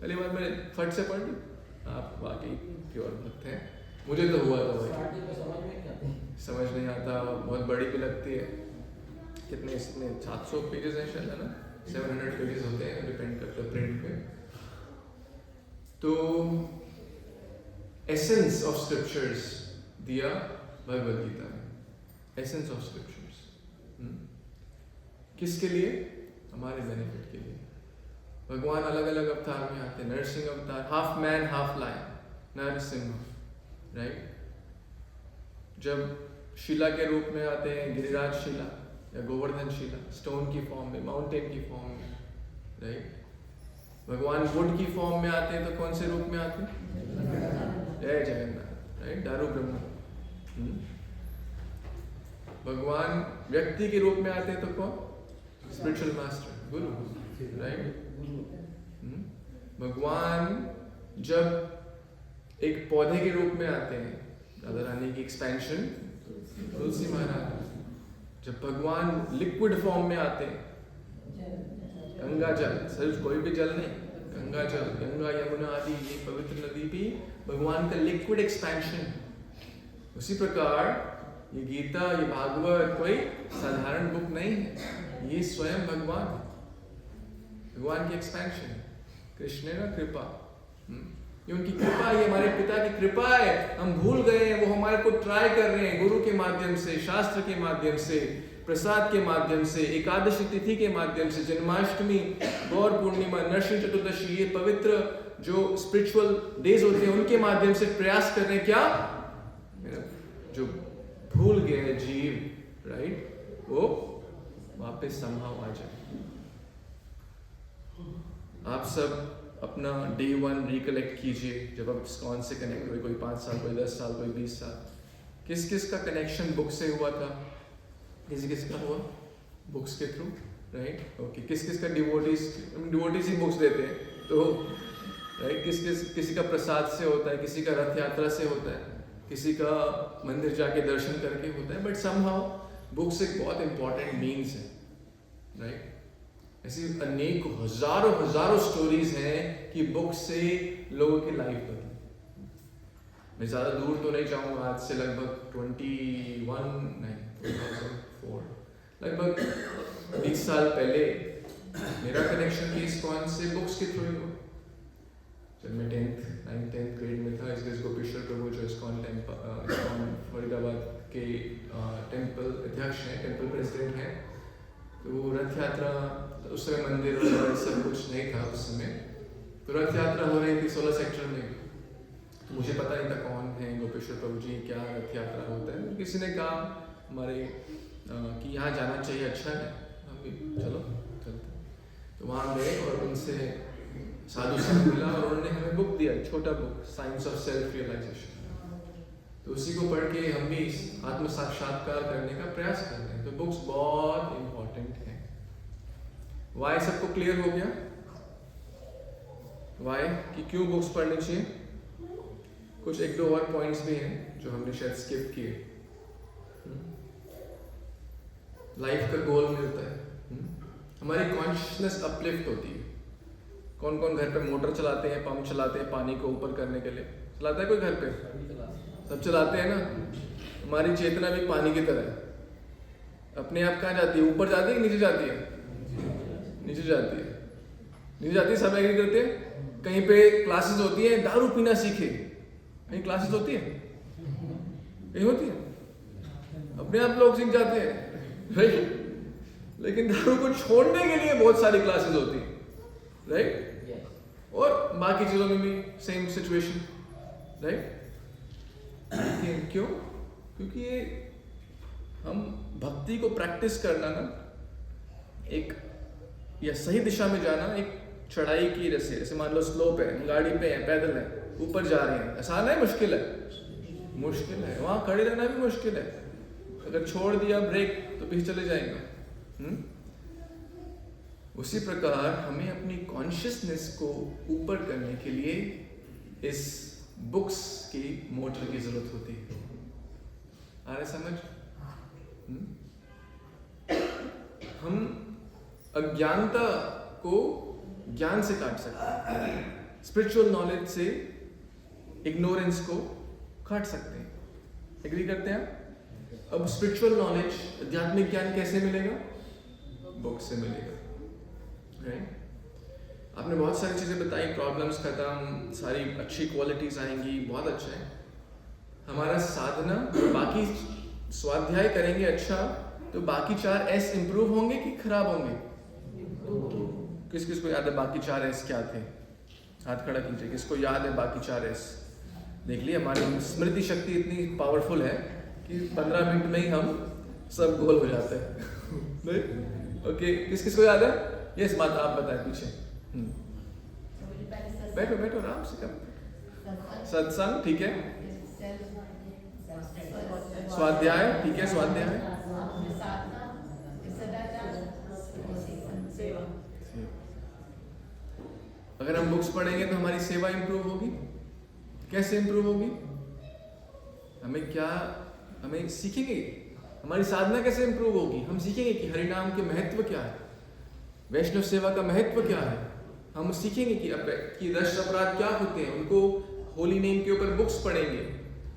पहली बार मैंने फट से पढ़ ली। आप वाकई प्योर भक्त हैं, मुझे तो हुआ था भाई, समझ नहीं आता, बहुत बड़ी भी लगती है। कितने इसमें 700 पेजेस हैं शायद, है ना, 700 पेजेस होते हैं, डिपेंड करता है प्रिंट पे। तो एसेंस ऑफ स्क्रिप्चर्स दिया भगवद गीता में, एसेंस ऑफ स्क्रिप्चर्स। किसके लिए? हमारे बेनिफिट के लिए। भगवान अलग अलग अवतार में आते हैं, नरसिंह अवतार, half man half lion, Narasimha, right. जब शिला के रूप में आते हैं, गिरिराज शिला या गोवर्धन शिला, स्टोन की फॉर्म में, माउंटेन की फॉर्म में, राइट। भगवान वुड की फॉर्म में आते हैं तो कौन से रूप में आते हैं? जय जगन्नाथ, राइट, दारू ब्रह्म। भगवान व्यक्ति के रूप में आते हैं तो कौन? स्पिरिचुअल मास्टर, गुरु, राइट। भगवान जब एक पौधे के रूप में आते हैं, राधा रानी की एक्सपेंशन, तुलसी महाराज। जब भगवान लिक्विड फॉर्म में आते हैं, गंगा जल, सिर्फ कोई भी जल नहीं, गंगा जल, गंगा यमुना आदि ये पवित्र नदी भी भगवान का लिक्विड एक्सपेंशन। उसी प्रकार ये गीता, ये भागवत कोई साधारण बुक नहीं है, ये स्वयं भगवान है, भगवान की एक्सपेंशन। कृष्ण ने कृपा, ये उनकी कृपा, ये हमारे पिता की कृपा है। हम भूल गए हैं, वो हमारे को ट्राई कर रहे हैं, गुरु के माध्यम से, शास्त्र के माध्यम से, प्रसाद के माध्यम से, एकादशी तिथि के माध्यम से, जन्माष्टमी, गौर पूर्णिमा, नरसिंह चतुर्दशी, ये पवित्र जो स्पिरिचुअल डेज होते हैं उनके माध्यम से प्रयास कर रहे हैं। क्या? जो भूल गए जीव, राइट, वो वापस संभाव आ जाए। आप सब अपना डे 1 रिकलेक्ट कीजिए, जब आप ISKCON से कनेक्ट हुए, कोई 5 साल, कोई 10 साल, कोई 20 साल, किस किस का कनेक्शन बुक से हुआ था? किसी किस का हुआ बुक्स के थ्रू, राइट, ओके। किस किस का डिवोटीज ही बुक्स देते हैं, तो राइट, किसी का प्रसाद से होता है, किसी का रथ यात्रा से होता है, किसी का मंदिर जाके दर्शन करके होता है, बट समहाउ बुक्स एक बहुत इंपॉर्टेंट मीन्स है, राइट। ऐसी अनेक हजारों स्टोरीज हैं कि बुक से लोगों की लाइफ बदली। मैं ज़्यादा दूर तो नहीं जाऊँगा, आज से लगभग 2004, लगभग 20 साल पहले मेरा कनेक्शन भी ISKCON से बुक्स के थ्रू ही हुआ। जब मैं 9th ग्रेड में था, इस गोपेश्वर प्रभु जो ISKCON फरीदाबाद के टेम्पल अध्यक्ष हैं, टेम्पल प्रेसिडेंट हैं, तो रथ यात्रा, उस समय मंदिर और सब कुछ नहीं था उस समय, तो रथ यात्रा हो रही थी 16 सेक्टर में। तो मुझे पता नहीं था कौन है गोपेश्वर प्रभु जी, क्या रथ यात्रा होता है। किसी ने कहा हमारे कि यहाँ जाना चाहिए, अच्छा है। चलो चलते। तो वहाँ गए और उनसे साधु से मिला और उन्होंने हमें बुक दिया, छोटा book, science of self realisation. तो उसी को पढ़ के हम भी आत्म साक्षात्कार करने का प्रयास कर रहे हैं। तो बुक्स बहुत इंपॉर्टेंट है। वाई सबको क्लियर हो गया? वाई कि क्यों बुक्स पढ़नी चाहिए? कुछ एक दो और पॉइंट्स भी हैं जो हमने शायद स्किप किए। लाइफ का गोल मिलता है, हमारी कॉन्शियसनेस अपलिफ्ट होती है। कौन कौन घर पे मोटर चलाते हैं, पंप चलाते हैं पानी को ऊपर करने के लिए? चलाता है कोई घर पे? सब चलाते हैं ना। हमारी चेतना भी पानी की तरह है। अपने आप कहाँ जाती है? ऊपर जाती है कि नीचे जाती है? नीचे जाती है। नीचे जाती है, सब एग्री करते हैं। कहीं पे क्लासेस होती है, दारू पीना सीखे, कहीं क्लासेस होती है? कहीं होती है? अपने आप लोग सीख जाते हैं, राइट? लेकिन दारू को छोड़ने के लिए बहुत सारी क्लासेस होती है, राइट? और बाकी चीजों में भी सेम सिचुएशन, राइट? क्यों? क्योंकि ये हम भक्ति को प्रैक्टिस करना ना, एक या सही दिशा में जाना एक चढ़ाई की रस्सी। जैसे मान लो स्लोप है, गाड़ी पे है, पैदल है, ऊपर जा रहे हैं, आसान है मुश्किल है? मुश्किल है। वहां खड़े रहना भी मुश्किल है। अगर छोड़ दिया ब्रेक तो पीछे चले जाएंगे। उसी प्रकार हमें अपनी कॉन्शियसनेस को ऊपर करने के लिए इस बुक्स की मोटर की जरूरत होती है। आ रहे समझ? हम अज्ञानता को ज्ञान से काट सकते हैं, स्पिरिचुअल नॉलेज से इग्नोरेंस को काट सकते हैं। एग्री करते हैं आप? अब स्पिरिचुअल नॉलेज, आध्यात्मिक ज्ञान कैसे मिलेगा? बुक से मिलेगा, राइट? आपने बहुत सारी चीजें बताई, प्रॉब्लम्स खत्म, सारी अच्छी क्वालिटीज आएंगी, बहुत अच्छा है। हमारा साधना, बाकी स्वाध्याय करेंगे अच्छा, तो बाकी 4 एस इंप्रूव होंगे कि खराब होंगे? किस किस को याद है बाकी 4 एस क्या थे? हाथ खड़ा कीजिए, किसको याद है बाकी 4 एस? देख लिया, हमारी स्मृति शक्ति इतनी पावरफुल है कि 15 मिनट में ही हम सब गोल हो जाते हैं। ओके, किस किस को याद है? यस, बात आप बताएं पीछे। बैठो बैठो आराम से कर। सत्संग, ठीक है। स्वाध्याय, ठीक है, स्वाध्याय। अगर हम बुक्स पढ़ेंगे तो हमारी सेवा इंप्रूव होगी। कैसे इंप्रूव होगी? हमें सीखेंगे, हमारी साधना कैसे इंप्रूव होगी? हम सीखेंगे कि हरिनाम के महत्व क्या है, वैष्णव सेवा का महत्व क्या है। हम सीखेंगे कि दश अपराध क्या होते हैं, उनको होली नेम के ऊपर बुक्स पढ़ेंगे,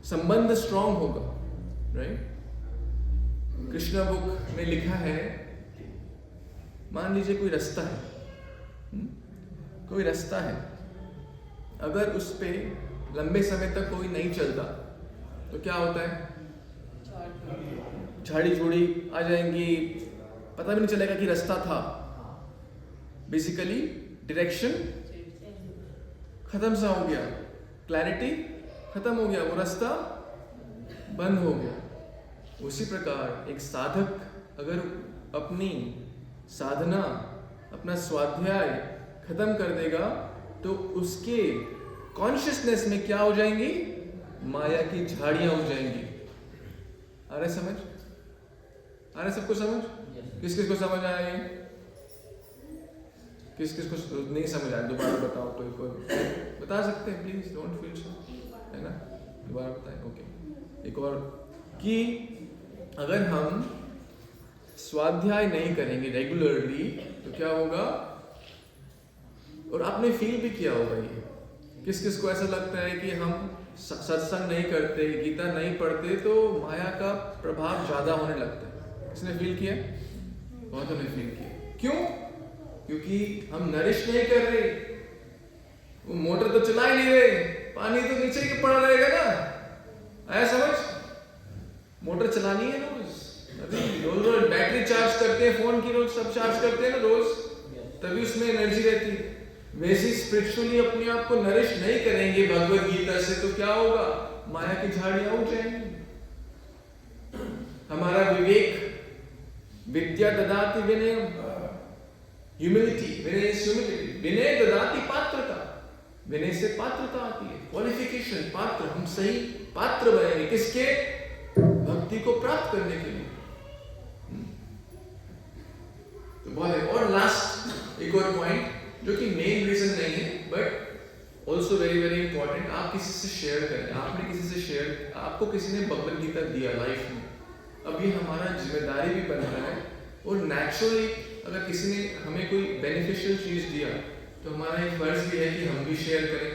संबंध स्ट्रांग होगा, राइट? कृष्णा बुक में लिखा है, मान लीजिए कोई रास्ता है, कोई रास्ता है, अगर उस पे लंबे समय तक कोई नहीं चलता तो क्या होता है? झाड़ी झूड़ी आ जाएंगी, पता भी नहीं चलेगा कि रास्ता था। बेसिकली डायरेक्शन खत्म सा हो गया, क्लैरिटी खत्म हो गया, वो रास्ता बंद हो गया। उसी प्रकार एक साधक अगर अपनी साधना, अपना स्वाध्याय खत्म कर देगा तो उसके कॉन्शियसनेस में क्या हो जाएंगी? माया की झाड़ियां हो जाएंगी। आ रहे समझ? आ रहे सबको समझ? किस किस को समझ आया ये? किस किस को नहीं समझ आया? दोबारा बताओ, कोई बता सकते हैं प्लीज, डोंट फील शाय, है ना? दोबारा बताएं। ओके, एक और कि अगर हम स्वाध्याय नहीं करेंगे रेगुलरली तो क्या होगा? और आपने फील भी किया होगा ये, किस किस को ऐसा लगता है कि हम सत्संग नहीं करते, गीता नहीं पढ़ते तो माया का प्रभाव ज्यादा होने लगता है? किसने फील किया? बहुतों ने फील किया। क्यों? क्योंकि हम नरिश नहीं कर रहे, वो मोटर तो चला ही नहीं रहे, पानी तो नीचे ही पड़ा रहेगा ना। आया समझ? मोटर चलानी है रोज, अभी रोज बैटरी चार्ज करते हैं, फोन की रोज सब चार्ज करते हैं ना रोज, तभी उसमें एनर्जी रहती है। वैसे स्पिरिचुअली अपने आप को नरिश नहीं करेंगे भगवत गीता से तो क्या होगा? माया की झाड़ियां उग जाएंगी। हमारा विवेक विद्या ददाति विनय, ह्यूमिलिटी, विनय इज ह्यूमिलिटी, विनय ददाति पात्रता, विनय से पात्रता आती है, क्वालिफिकेशन, पात्र, हम सही पात्र बनेंगे किसके? भक्ति को प्राप्त करने के लिए। तो बहुत है। और लास्ट एक और पॉइंट जो कि मेन रीजन नहीं है but also very very important, आप किसी से शेयर करें। आपने किसी से शेयर, आपको किसी ने भगवद गीता दिया लाइफ में, अब ये हमारा जिम्मेदारी भी बन रहा है और नेचुरली अगर किसी ने हमें कोई बेनिफिशियल चीज दिया तो हमारा एक फर्ज भी है कि हम भी शेयर करें,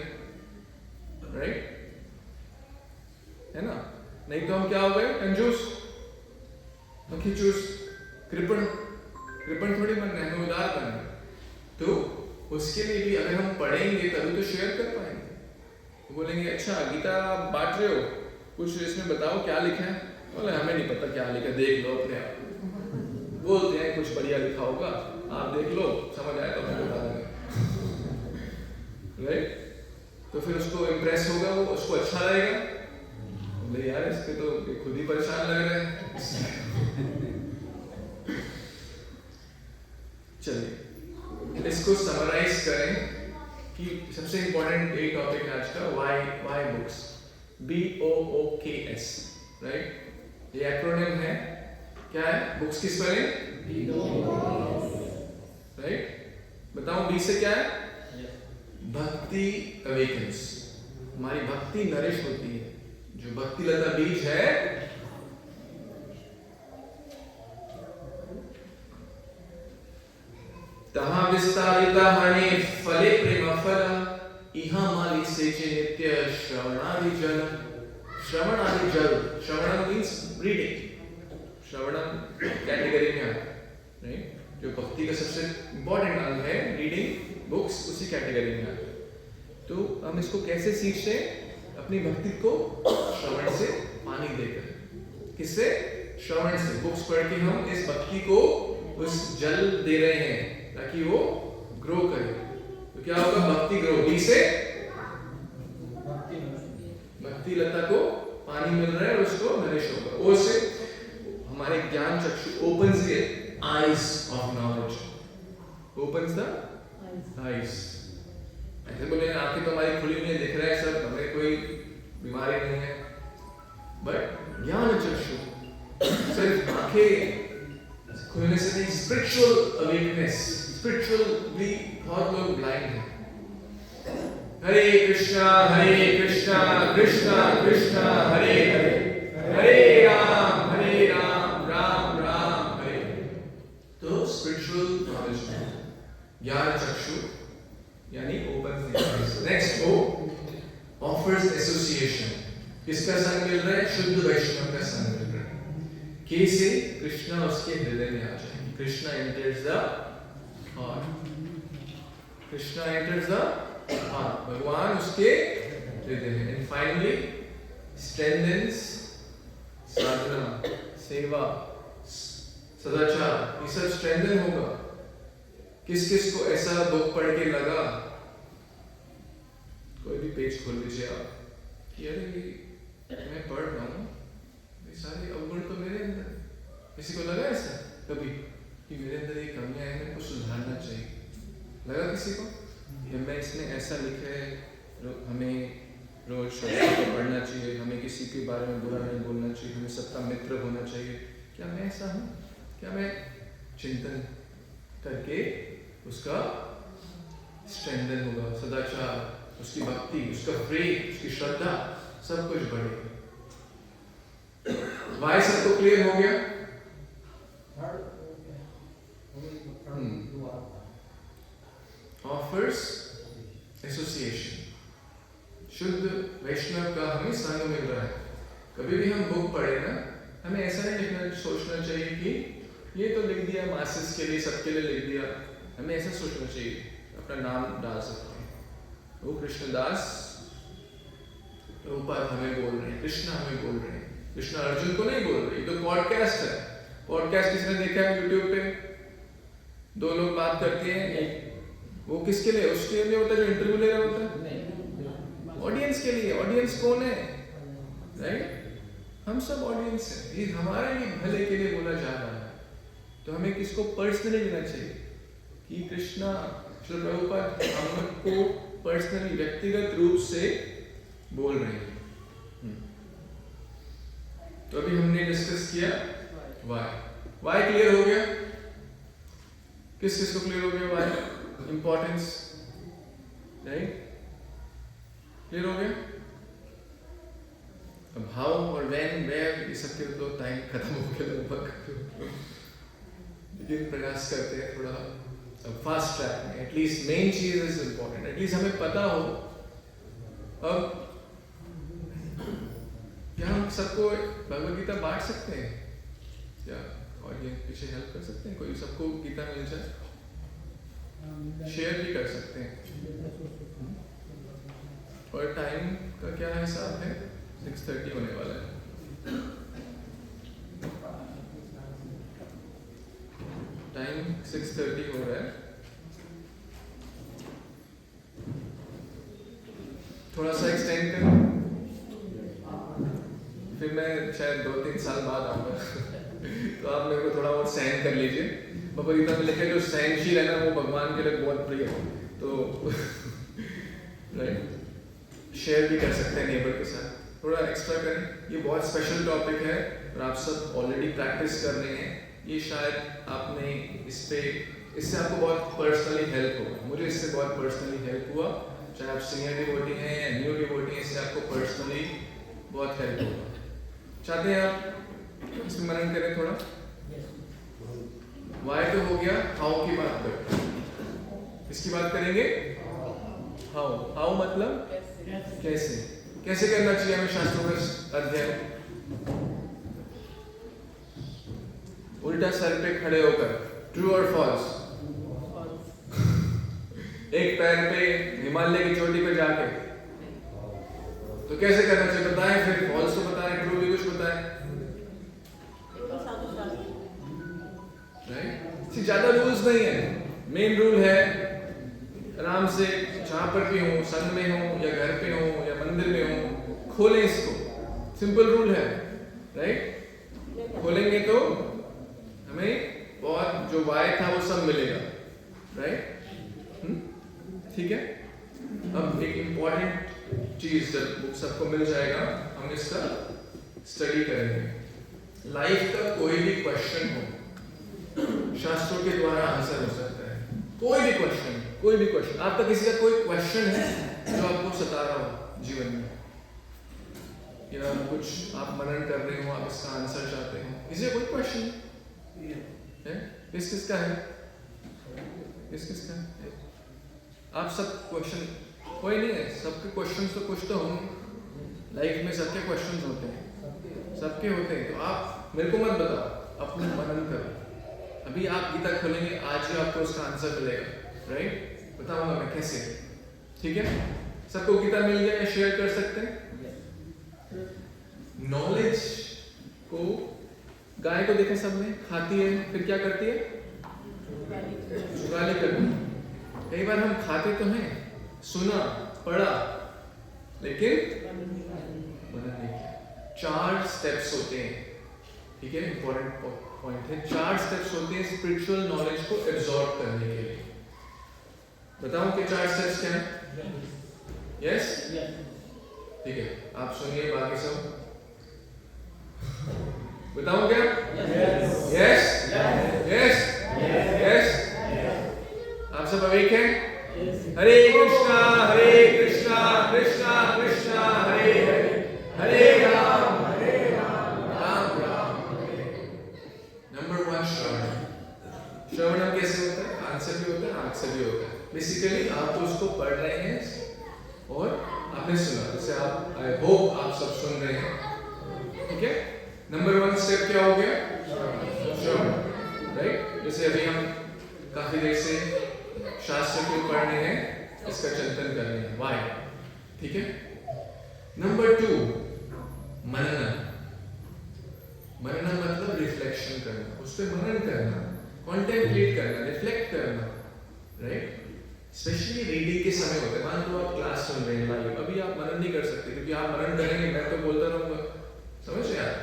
राइट? है ना? नहीं तो हम क्या हो गए? कंजूस, खिचूस, कृपण थोड़ी बनना है, हमें उदार बनना है। तो उसके लिए भी अगर हम पढ़ेंगे तभी तो शेयर कर पाएंगे। तो बोलेंगे अच्छा गीता बांट रहे हो, कुछ इसमें बताओ क्या लिखा है? बोले हमें नहीं पता क्या लिखा, देख लो अपने आप। बोलते हैं कुछ बढ़िया लिखा होगा, आप देख लो, समझ आए तो हमें बता देंगे, राइट? तो फिर उसको इम्प्रेस होगा, वो उसको अच्छा लगेगा। बोले यार इसके तो खुद ही परेशान लग रहे हैं। चलिए इसको समराइज करें कि सबसे इंपॉर्टेंट एक टॉपिक है आज का, वाई बुक्स, BOOKS, राइट? ये एक्रोनिम है, क्या है? बुक्स की स्पेलिंग, राइट? बताऊं बी से क्या है? भक्ति अवेकन्स, हमारी भक्ति नरिश होती है। जो भक्ति लता बीज है, तहा विस्तारिता हने फले प्रेम फल, इहा माली सेचे नित्य श्रवणादि जल। श्रवणादि जल, श्रवणम मीन्स रीडिंग, श्रवणम कैटेगरी में आता है, राइट? जो भक्ति का सबसे इंपॉर्टेंट अंग है, रीडिंग बुक्स, उसी कैटेगरी में आता है। तो हम इसको कैसे सीखते हैं? अपनी भक्ति को श्रवण से पानी देकर। किससे? श्रवण से। बुक्स पढ़ के हम इस भक्ति को उस जल दे रहे हैं ताकि वो ग्रो करे। तो क्या होगा? भक्ति ग्रो, बी से भक्ति लता को पानी मिल रहा है और उसको नरिश होगा। ओ से हमारे ज्ञान चक्षु opens the eyes of knowledge, opens the eyes. ऐसे बोले आंखें तो हमारी खुली हुई है, दिख रहा है सब, हमें कोई बीमारी नहीं है, बट ज्ञान चक्षु सिर्फ आंखें खुलने से नहीं, स्पिरिचुअल अवेकनेस, स्पिरिचुअली बहुत लोग ब्लाइंड हैं। हरे कृष्णा कृष्णा कृष्णा हरे हरे, हरे राम राम राम हरे। तो स्पिरिचुअल नॉलेज में ज्ञान चक्षु यानी open the. Next oh offers association, किसका संग मिल रहा है? शुद्ध वैष्णव का संग मिल रहा है। के से कृष्णा उसके हृदय में आ जाएंगे। Krishna enters the heart, Krishna enters the heart, भगवान उसके हृदय में। एंड फाइनली स्ट्रेंथन्स साधना, सेवा, सदाचार, ये सब स्ट्रेंथन होगा। किस किस को ऐसा बुक पढ़ के लगा, कोई भी पेज खोल लीजिए आप, कि अरे मैं पढ़ रहा हूँ, ये सारे अवगुण तो मेरे अंदर। किसी को लगा ऐसा कभी कि मेरे अंदर ये कमियां हैं, मेरे को सुधारना चाहिए? लगा किसी को? या मैं इसमें ऐसा लिखा है, हमें रोज शास्त्र को पढ़ना चाहिए, हमें किसी के बारे में बुरा नहीं बोलना चाहिए, हमें सबका मित्र होना चाहिए। क्या मैं ऐसा हूँ? क्या मैं चिंतन करके उसका स्ट्रेंथन होगा, सदाचार, उसकी भक्ति, उसका प्रेम, उसकी श्रद्धा, सब कुछ बढ़ेगा। वाई सबको क्लियर हो गया? ऑफर्स एसोसिएशन, शुद्ध वैष्णव का हमें संग मिल रहा है। कभी भी हम बुक पढ़े ना, हमें ऐसा नहीं लिखना, सोचना चाहिए कि ये तो लिख दिया मासेस के लिए, सबके लिए लिख दिया। हमें ऐसा सोचना चाहिए, अपना नाम डाल सकते हैं, वो कृष्णदास रूपा हमें बोल रहे हैं, कृष्णा हमें बोल रहे हैं, कृष्णा अर्जुन को नहीं बोल रहे। ये तो पॉडकास्ट है। पॉडकास्ट किसने देखा है? यूट्यूब पे दो लोग बात करते हैं, वो किसके लिए? उसके लिए होता है जो इंटरव्यू ले रहा होता है, ऑडियंस के लिए। ऑडियंस कौन है? राइट? हम सब ऑडियंस हैं। ये हमारे लिए भले के लिए बोला जा रहा है। तो तो हमें किसको पर्सनली लेना चाहिए कि कृष्णा श्री प्रभुपाद हम लोग को पर्सनली व्यक्तिगत रूप से बोल रहे हैं। तो अभी हमने डिस्कस किया वाई क्लियर हो गया? किस किस को क्लियर हो गया वाई इंपॉर्टेंस? राइट, क्लियर हो गया? अब हाउ और व्हेन वेयर ये सब के तो टाइम खत्म हो गया लगभग, लेकिन प्रयास करते हैं थोड़ा फास्ट ट्रैक में। एटलीस्ट मेन चीज इज इम्पोर्टेंट, एटलीस्ट हमें पता हो। अब क्या हम सबको भगवद गीता बांट सकते हैं क्या? और ये पीछे हेल्प कर सकते हैं? कोई सबको गीता मिल जाए, शेयर भी कर सकते हैं। और टाइम का क्या हिसाब है? 6:30 होने वाला है। टाइम 6:30 हो रहा है। थोड़ा सा एक्सटेंड कर, फिर मैं शायद 2-3 साल बाद आऊंगा तो आप मेरे को थोड़ा और सहन कर लीजिए। भगवद गीता में लिखे जो सहनशील है ना, वो भगवान के लिए बहुत प्रिय है। तो राइट, शेयर भी कर सकते हैं नेबर के साथ, थोड़ा एक्स्ट्रा करें। ये बहुत स्पेशल टॉपिक है और आप सब ऑलरेडी प्रैक्टिस कर रहे हैं। ये शायद आपने इससे आपको बहुत पर्सनली हेल्प होगा। मुझे इससे बहुत पर्सनली हेल्प हुआ, चाहे आप सीनियर डिवोटी हैं या न्यू डिवोटी हैं, इससे आपको पर्सनली बहुत हेल्प होगा। चाहते हैं आप इसमें मनन करें थोड़ा? वाई तो हो गया, हाउ की बात करते हैं। इसकी बात करेंगे हाउ मतलब कैसे, कैसे करना चाहिए हमें शास्त्रों का अध्ययन? उल्टा सर पे खड़े होकर, ट्रू और फॉल्स? एक पैर पे हिमालय की चोटी पे जाके, तो कैसे करना चाहिए बताएं? फिर फॉल्स तो बताएं, ट्रू भी कुछ बताएं। राइट, ज्यादा रूल्स नहीं है। मेन रूल है आराम से जहां पर भी हो, संघ में हो या घर पे हो या मंदिर में हो, खोलें इसको। सिंपल रूल है। राइट, खोलेंगे तो हमें बहुत जो वाय था वो सब मिलेगा। राइट, ठीक है। अब एक इंपॉर्टेंट चीज, जब बुक सबको मिल जाएगा हम इसका स्टडी करेंगे। लाइफ का कोई भी क्वेश्चन हो, शास्त्रों के द्वारा आंसर हो सकता है। कोई भी क्वेश्चन, आपका किसी का कोई क्वेश्चन है जो आपको सता रहा हो जीवन में, या कुछ आप मनन कर रहे हो, आप इसका आंसर चाहते हो, किसी का कोई क्वेश्चन है? किसका है? आप सब क्वेश्चन, कोई नहीं है, सबके क्वेश्चंस तो कुछ तो होंगे लाइफ में। सबके क्वेश्चंस होते हैं, सबके होते हैं। तो आप मेरे को मत बताओ, अपने मनन करो। अभी आप गीता खोलेंगे, आज ही आपको उसका आंसर मिलेगा। राइट, बताऊंगा मैं कैसे। ठीक है, सबको गीता मिल गया, शेयर कर सकते हैं। नॉलेज को, गाय को देखा सबने, खाती है, फिर क्या करती है? चुगाली करती है। कई बार हम खाते तो हैं, सुना पढ़ा, लेकिन मनन नहीं किया। 4 स्टेप्स होते हैं, ठीक है, इंपॉर्टेंट पॉइंट है। 4 स्टेप्स होते हैं स्पिरिचुअल नॉलेज को एब्जॉर्ब करने के लिए। बताऊं कि 4 स्टेप्स क्या हैं? यस, ठीक है, आप सुनिए, बाकी सब बताऊं क्या? Yes, yes, yes. आप सब अवेक हैं? हरे कृष्णा कृष्णा कृष्णा हरे हरे, हरे राम राम राम हरे। नंबर 1, श्रवण। श्रवण कैसे होता है? कान से भी होता है, आंख से भी होता है। बेसिकली आप उसको पढ़ रहे हैं और आपने सुना, जैसे आप, आई होप आप सब सुन रहे हैं। ठीक है, नंबर 1 स्टेप क्या हो गया? श्रवण। राइट, जैसे अभी हम काफी देर से शास्त्र क्यों पढ़ने हैं, इसका चिंतन करने हैं, वाई। ठीक है। नंबर 2, मनन। मनन मतलब रिफ्लेक्शन करना, उस पर मनन करना, कॉन्टेम्पलेट करना, रिफ्लेक्ट करना। राइट, स्पेशली रीडिंग के समय होते हैं। मान लो आप क्लास सुन रहे हैं लाइव, अभी आप मनन नहीं कर सकते क्योंकि आप मनन करेंगे मैं तो बोलता रहूंगा, समझ रहे आप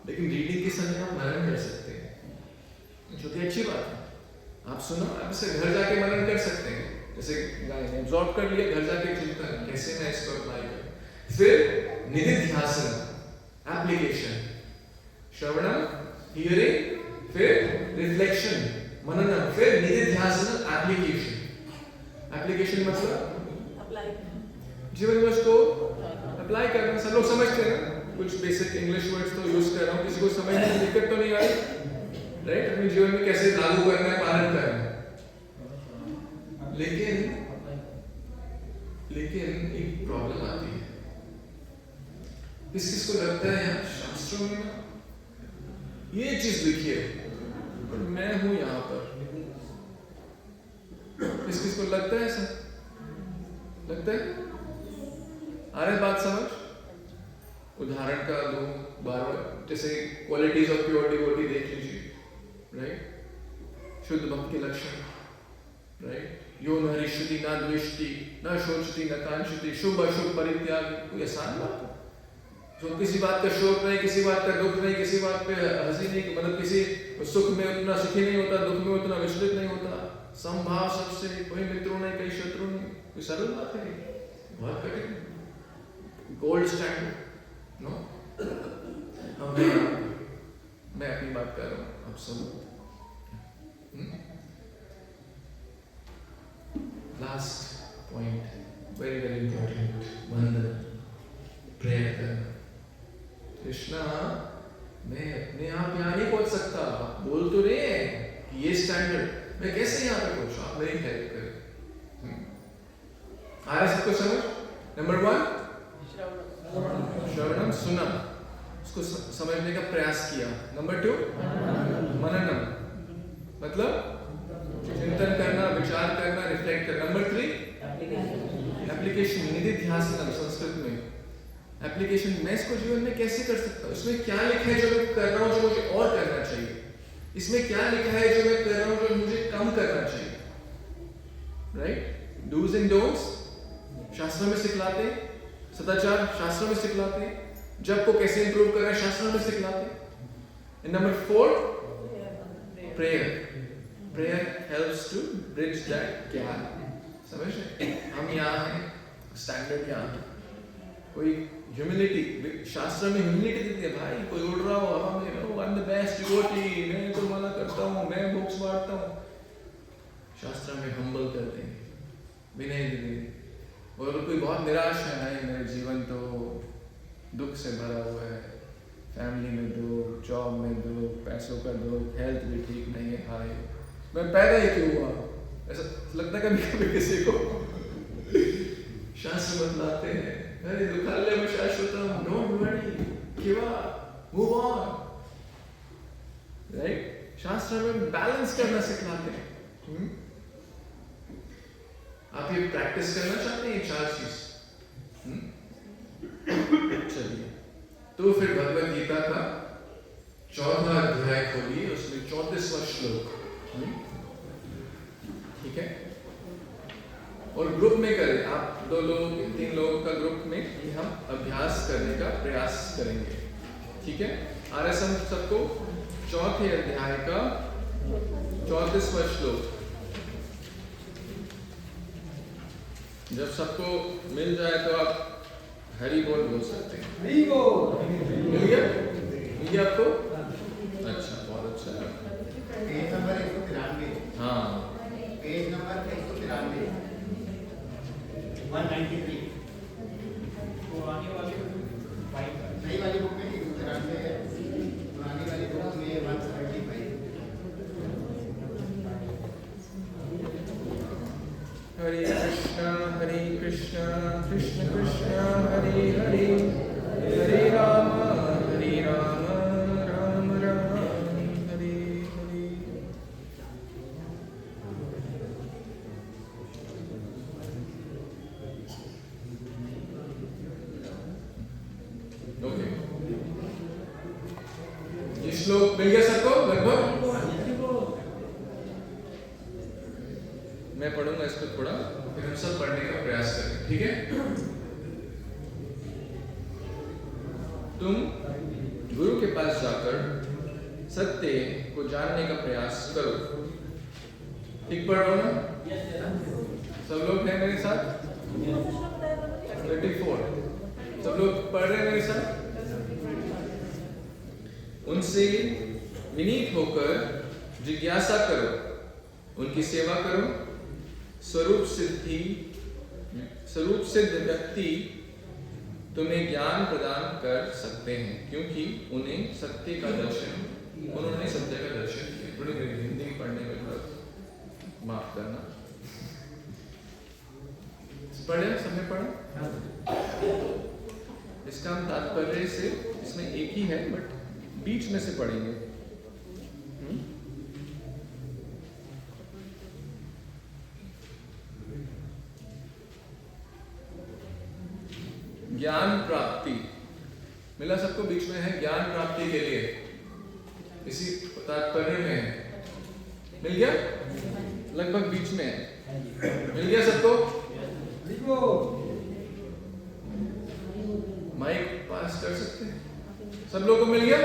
लेकिन रीडिंग के समय आप मनन कर सकते हैं। अच्छी बात है, आप सुनो, आप इसे घर जाके मनन कर सकते हैं। जैसे गाय एब्जॉर्ब कर लिया, घर जाके चिंतन कैसे मैं इसको अप्लाई करूं। फिर निधिध्यासन, एप्लीकेशन, श्रवणम हियरिंग, फिर रिफ्लेक्शन मननम, फिर निधिध्यासन एप्लीकेशन। एप्लीकेशन मतलब अप्लाई, जीवन में उसको अप्लाई करना। सब लोग समझते हैं ना, कुछ बेसिक इंग्लिश वर्ड्स तो यूज कर रहा हूँ, किसी को समझने में दिक्कत तो नहीं आ रही, राइट? अपने जीवन में कैसे लागू करना है, पालन करना है। लेकिन एक प्रॉब्लम आती है, किस को लगता है यार शास्त्रों में ना ये चीज लिखी है और मैं हूं यहां पर। किस को लगता है ऐसा? लगता है? आ रहा है बात समझ? उदाहरण का दो बार, जैसे क्वालिटीज ऑफ प्योर डिवोटी देख लीजिए, राइट? शुद्ध भक्त के लक्षण, राइट? यो न हरिष्यति न द्वेष्टि न शोचति न कांक्षति शुभ अशुभ परित्याग। कोई आसान बात है? जो किसी बात का शोक नहीं, किसी बात का दुख नहीं, किसी बात पे हंसी नहीं, मतलब किसी सुख में उतना सुखी नहीं होता, दुख में उतना विचलित नहीं होता, समभाव सबसे, कोई मित्रों नहीं, कोई शत्रु नहीं। कोई सरल बात है? बहुत कठिन, गोल्ड स्टैंडर्ड, नो? मैं अपनी बात कर रहा हूँ, आप सुनो। Last point, very very important, वंदन, प्रेयर करना। कृष्णा, मैं अपने आप यहाँ नहीं पहुंच सकता, आप बोल तो रहे हैं कि ये स्टैंडर्ड, मैं कैसे यहाँ पे पहुंचूं? आप मेरी हेल्प करें। आ रहा सबको समझ? नंबर 1 श्रवणम, सुना, उसको समझने का प्रयास किया। नंबर 2 मननम, मतलब चिंतन करना, विचार करना, रिफ्लेक्ट करना। नंबर 3 एप्लीकेशन, निधिध्यासन संस्कृत में एप्लीकेशन। मैं इसको जीवन में कैसे कर सकता हूँ? इसमें क्या लिखा है जो मैं कर रहा हूँ जो मुझे और करना चाहिए? इसमें क्या लिखा है जो मैं कर रहा हूँ जो मुझे कम करना चाहिए? राइट? डूज एंड डोंट्स शास्त्रों में सिखलाते हैं, सदाचार शास्त्रों में सिखलाते हैं, जब को कैसे इंप्रूव करना है शास्त्रों में सिखलाते हैं। Number 4 prayer. Prayer helps to bridge that gap. समझ रहे? हम यहाँ हैं, स्टैंडर्ड यहाँ है। कोई ह्यूमिलिटी, शास्त्र में ह्यूमिलिटी देती है भाई, कोई उड़ रहा हो हवा में, no I am the best devotee, मैं तो माला करता हूँ, मैं बुक्स बांटता हूँ। शास्त्र में हम्बल करते हैं, विनय देते हैं। और अगर कोई बहुत निराश है, नहीं मेरा जीवन तो दुख से भरा हुआ है, फैमिली में दो, जॉब में दो, पैसों का दो, हेल्थ भी ठीक नहीं है, हाय मैं पैदा ही क्यों हुआ? ऐसा लगता है कभी कभी किसी को। शास्त्र बतलाते हैं, अरे दुखालय में शाश्वतम, don't worry, give up, move on, right? शास्त्र में बैलेंस करना सिखलाते हैं। आप ये प्रैक्टिस करना चाहते हैं 4 चीज? चलिए, तो फिर भगवद गीता का 14वां अध्याय खोलिए, उसमें 34वां श्लोक, ठीक है? और ग्रुप में करें, आप 2 लोग 3 लोगों का ग्रुप में ये हम अभ्यास करने का प्रयास करेंगे, ठीक है? आरएसएम सबको 4थे अध्याय का 34वां श्लोक, जब सबको मिल जाए तो आप हरि बोल सकते हैं। हरि बोल। मिल गया? मिल गया आपको? अच्छा, बहुत अच्छा है। Page number 193। हाँ, पेज नंबर 193, 193। पुरानी वाली नई वाली बुक में 193 है, पुरानी वाली बुक में 135। हरे कृष्णा कृष्ण कृष्ण हरे हरे, हरे राम राम राम हरे हरे। ओके, ये श्लोक मिल गया सबको लगभग? मैं पढ़ूंगा इसको थोड़ा, फिर हम सब पढ़ने का प्रयास करें, ठीक है? तुम गुरु के पास जाकर सत्य को जानने का प्रयास करो। ठीक पढ़ रहा हूं ना? सब लोग हैं मेरे साथ? 24 सब लोग पढ़ रहे हैं मेरे साथ? उनसे विनीत होकर जिज्ञासा करो, उनकी सेवा करो। स्वरूप सिद्ध व्यक्ति तुम्हें ज्ञान प्रदान कर सकते हैं, क्योंकि उन्होंने सत्य का दर्शन किया। थोड़ी मेरी हिंदी पढ़ने में थोड़ा माफ करना। पढ़े? सबने पढ़ा? इसका हम तात्पर्य से, इसमें एक ही है बट बीच में से पढ़ेंगे। ज्ञान प्राप्ति मिला सबको? बीच में है ज्ञान प्राप्ति के लिए, इसी तात्पर्य में है। मिल गया? लगभग बीच में है। मिल गया सबको? माइक पास कर सकते हैं? सब लोगों को मिल गया?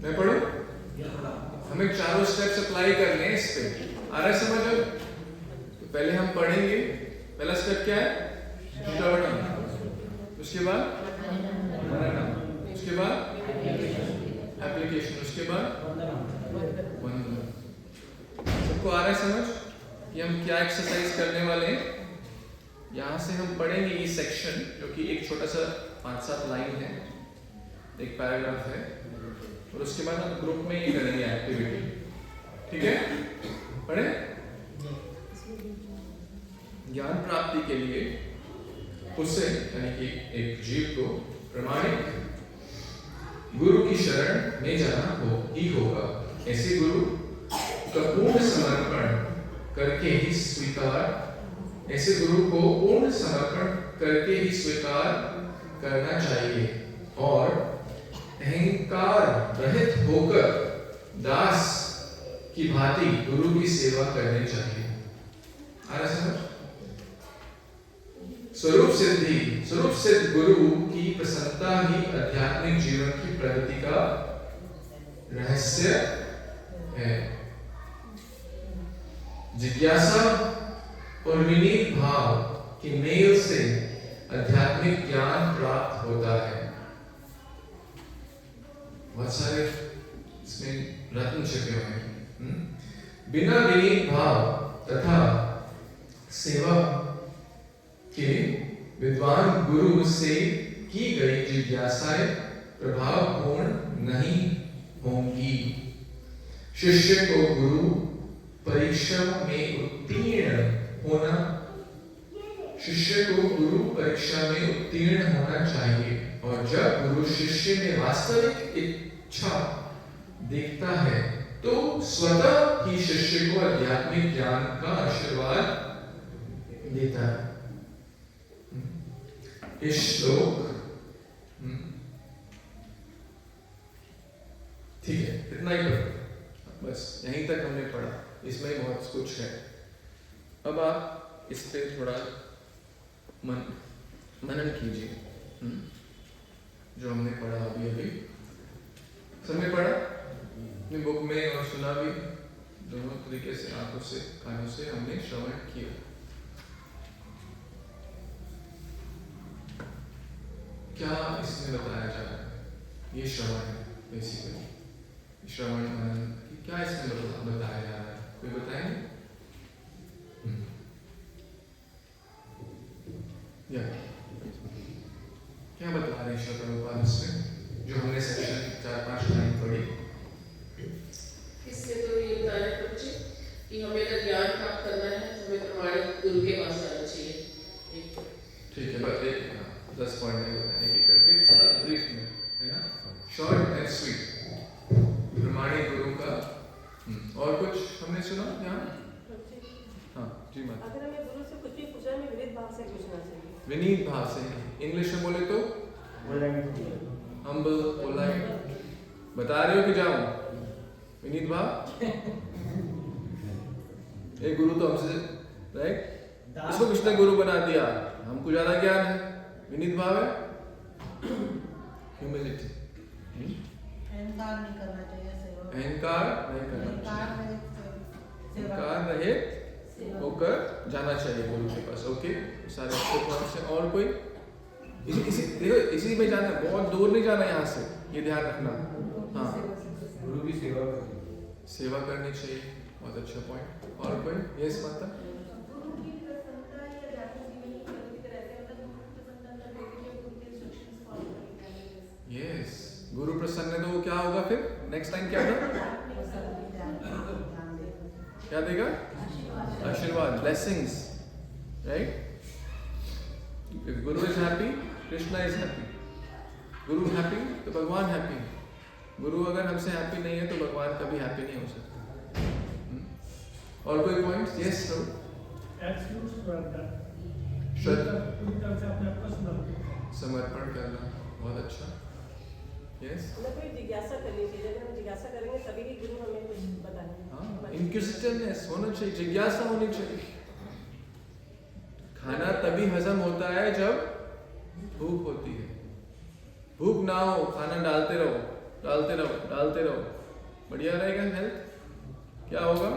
मैं पढ़ूं? हमें चारों स्टेप्स अप्लाई करने हैं इस पे। आ रहा है समझ? तो पहले हम पढ़ेंगे। पहला स्टेप क्या है? श्रवण। उसके बाद मनन। उसके बाद एप्लीकेशन। उसके बाद वंदन। सबको आ रहा है समझ कि हम क्या एक्सरसाइज करने वाले हैं? यहाँ से हम पढ़ेंगे ये सेक्शन, जो कि एक छोटा सा 5-7 लाइन है, एक पैराग्राफ है, और उसके बाद हम ग्रुप में ही करेंगे एक्टिविटी। ठीक है? पढ़े? ज्ञान प्राप्ति के लिए उसे, यानी कि एक जीव को प्रमाणिक गुरु की शरण में जाना ही होगा। ऐसे गुरु का पूर्ण समर्पण करके ही स्वीकार ऐसे गुरु को पूर्ण समर्पण करके ही स्वीकार करना चाहिए और अहंकार रहित होकर दास की भांति गुरु की सेवा करनी चाहिए। आ रहा समझ? स्वरूप सिद्ध गुरु की प्रसन्नता ही आध्यात्मिक जीवन की प्रगति का रहस्य है। जिज्ञासा और विनीत भाव के मेल से आध्यात्मिक ज्ञान प्राप्त होता है। बहुत सारे इसमें रत्न छिपे हुए हैं। बिना विनीत भाव तथा सेवा के विद्वान गुरु से की गई जिज्ञासाएं प्रभावपूर्ण नहीं होंगी। शिष्य को गुरु परीक्षा में उत्तीर्ण होना चाहिए, और जब गुरु शिष्य में वास्तविक इच्छा देखता है तो स्वतः ही शिष्य को आध्यात्मिक ज्ञान का आशीर्वाद देता है। इस श्लोक, ठीक है, इतना ही पढ़ो, बस यहीं तक हमने पढ़ा। इसमें बहुत कुछ है। अब आप इस पे थोड़ा मनन कीजिए, जो हमने पढ़ा अभी। सबने पढ़ा अपनी बुक में और सुना भी, दोनों तरीके से, आंखों से कानों से हमने श्रवण किया। क्या इसमें बताया जा रहा है? ये श्रवण है बेसिकली। श्रवण मनन क्या इसमें बताया जा रहा है? कोई बताएंगे? क्या बता रहे श्री प्रभुपाद इसमें, जो हमने सेक्शन 4-5 लाइन पढ़ी? इससे तो ये बता रहे बच्चे कि हमें अगर ज्ञान प्राप्त करना है तो हमें प्रमाणिक गुरु के पास जाना चाहिए। ठीक है, बस 10 पॉइंट बताने की करके थोड़ा ब्रीफ में, है ना, शॉर्ट एंड स्वीट। प्रमाणिक गुरु का और कुछ हमने सुना यहाँ? हाँ जी माता। अगर हमें गुरु से कुछ भी पूछना है, विनीत भाव से पूछना चाहिए। विनीत भाव से, इंग्लिश में बोले तो हम्बल, पोलाइट। बता रहे हो कि जाऊं? विनीत भाव। एक गुरु तो हमसे, राइट, इसको किसने गुरु बना दिया? हमको ज्यादा ज्ञान है, विनीत भाव है। ह्यूमिलिटी, अहंकार नहीं करना चाहिए सेवा। अहंकार नहीं करना चाहिए, अहंकार रहित होकर जाना चाहिए गुरु के पास। ओके, सारे अच्छे पॉइंट्स हैं। और कोई इसी में जाना, बहुत दूर नहीं जाना यहाँ से, ये ध्यान रखना। हाँ, गुरु की सेवा करनी, सेवा करनी चाहिए, बहुत अच्छा पॉइंट। और कोई? यस माता। यस, गुरु प्रसन्न है तो क्या होगा फिर? नेक्स्ट टाइम क्या होगा? क्या देगा? आशीर्वाद, blessings, right? If Guru is happy, Krishna is happy. Guru happy तो भगवान हैप्पी। गुरु अगर हमसे हैप्पी नहीं है तो भगवान कभी हैप्पी नहीं हो सकता। और कोई पॉइंट्स? Yes sir. समर्पण करना, बहुत अच्छा। यस, मतलब कोई जिज्ञासा करनी चाहिए, जब हम जिज्ञासा करेंगे तभी ही गुरु हमें कुछ बताएंगे। हाँ, इंक्विजिटिवनेस होना चाहिए, जिज्ञासा होनी चाहिए। खाना तभी हजम होता है जब भूख होती है। भूख ना हो, खाना डालते रहो, डालते रहो, डालते रहो, बढ़िया रहेगा हेल्थ। क्या होगा?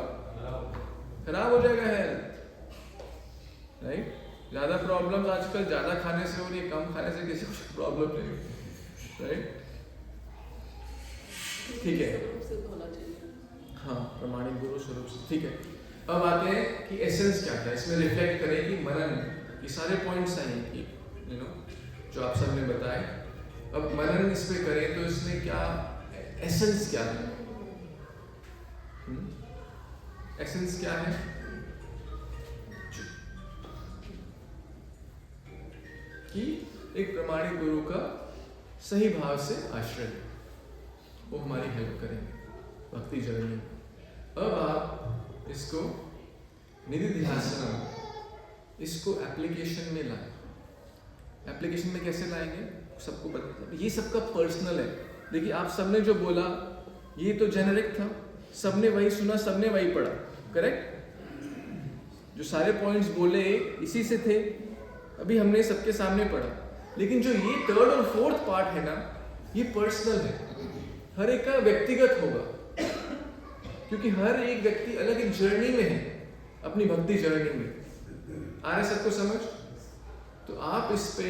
खराब हो जाएगा हेल्थ, राइट? ज्यादा प्रॉब्लम्स आजकल ज्यादा खाने से हो रही है, कम खाने से किसी को प्रॉब्लम नहीं, राइट? ठीक है, हाँ, प्रमाणिक गुरु स्वरूप से। ठीक है, अब आते हैं कि एसेंस क्या है, इसमें रिफ्लेक्ट करें कि मनन, ये सारे पॉइंट्स हैं कि जो आप सबने बताए। अब मनन इस पे करें तो इसमें क्या एसेंस क्या है? एसेंस क्या है? कि एक प्रमाणिक गुरु का सही भाव से आश्रय, वो हमारी हेल्प करेंगे भक्ति जर्नी। अब आप इसको निधिध्यासनम, इसको एप्लीकेशन में लाएं। एप्लीकेशन में कैसे लाएंगे? सबको पता, ये सबका पर्सनल है। देखिए, आप सबने जो बोला ये तो जेनेरिक था, सबने वही सुना, सबने वही पढ़ा, करेक्ट? जो सारे पॉइंट्स बोले इसी से थे, अभी हमने सबके सामने पढ़ा। लेकिन जो ये थर्ड और फोर्थ पार्ट है ना, ये पर्सनल है, हर एक का व्यक्तिगत होगा, क्योंकि हर एक व्यक्ति अलग एक जर्नी में है, अपनी भक्ति जर्नी में। आ रहा सबको समझ? तो आप इस पे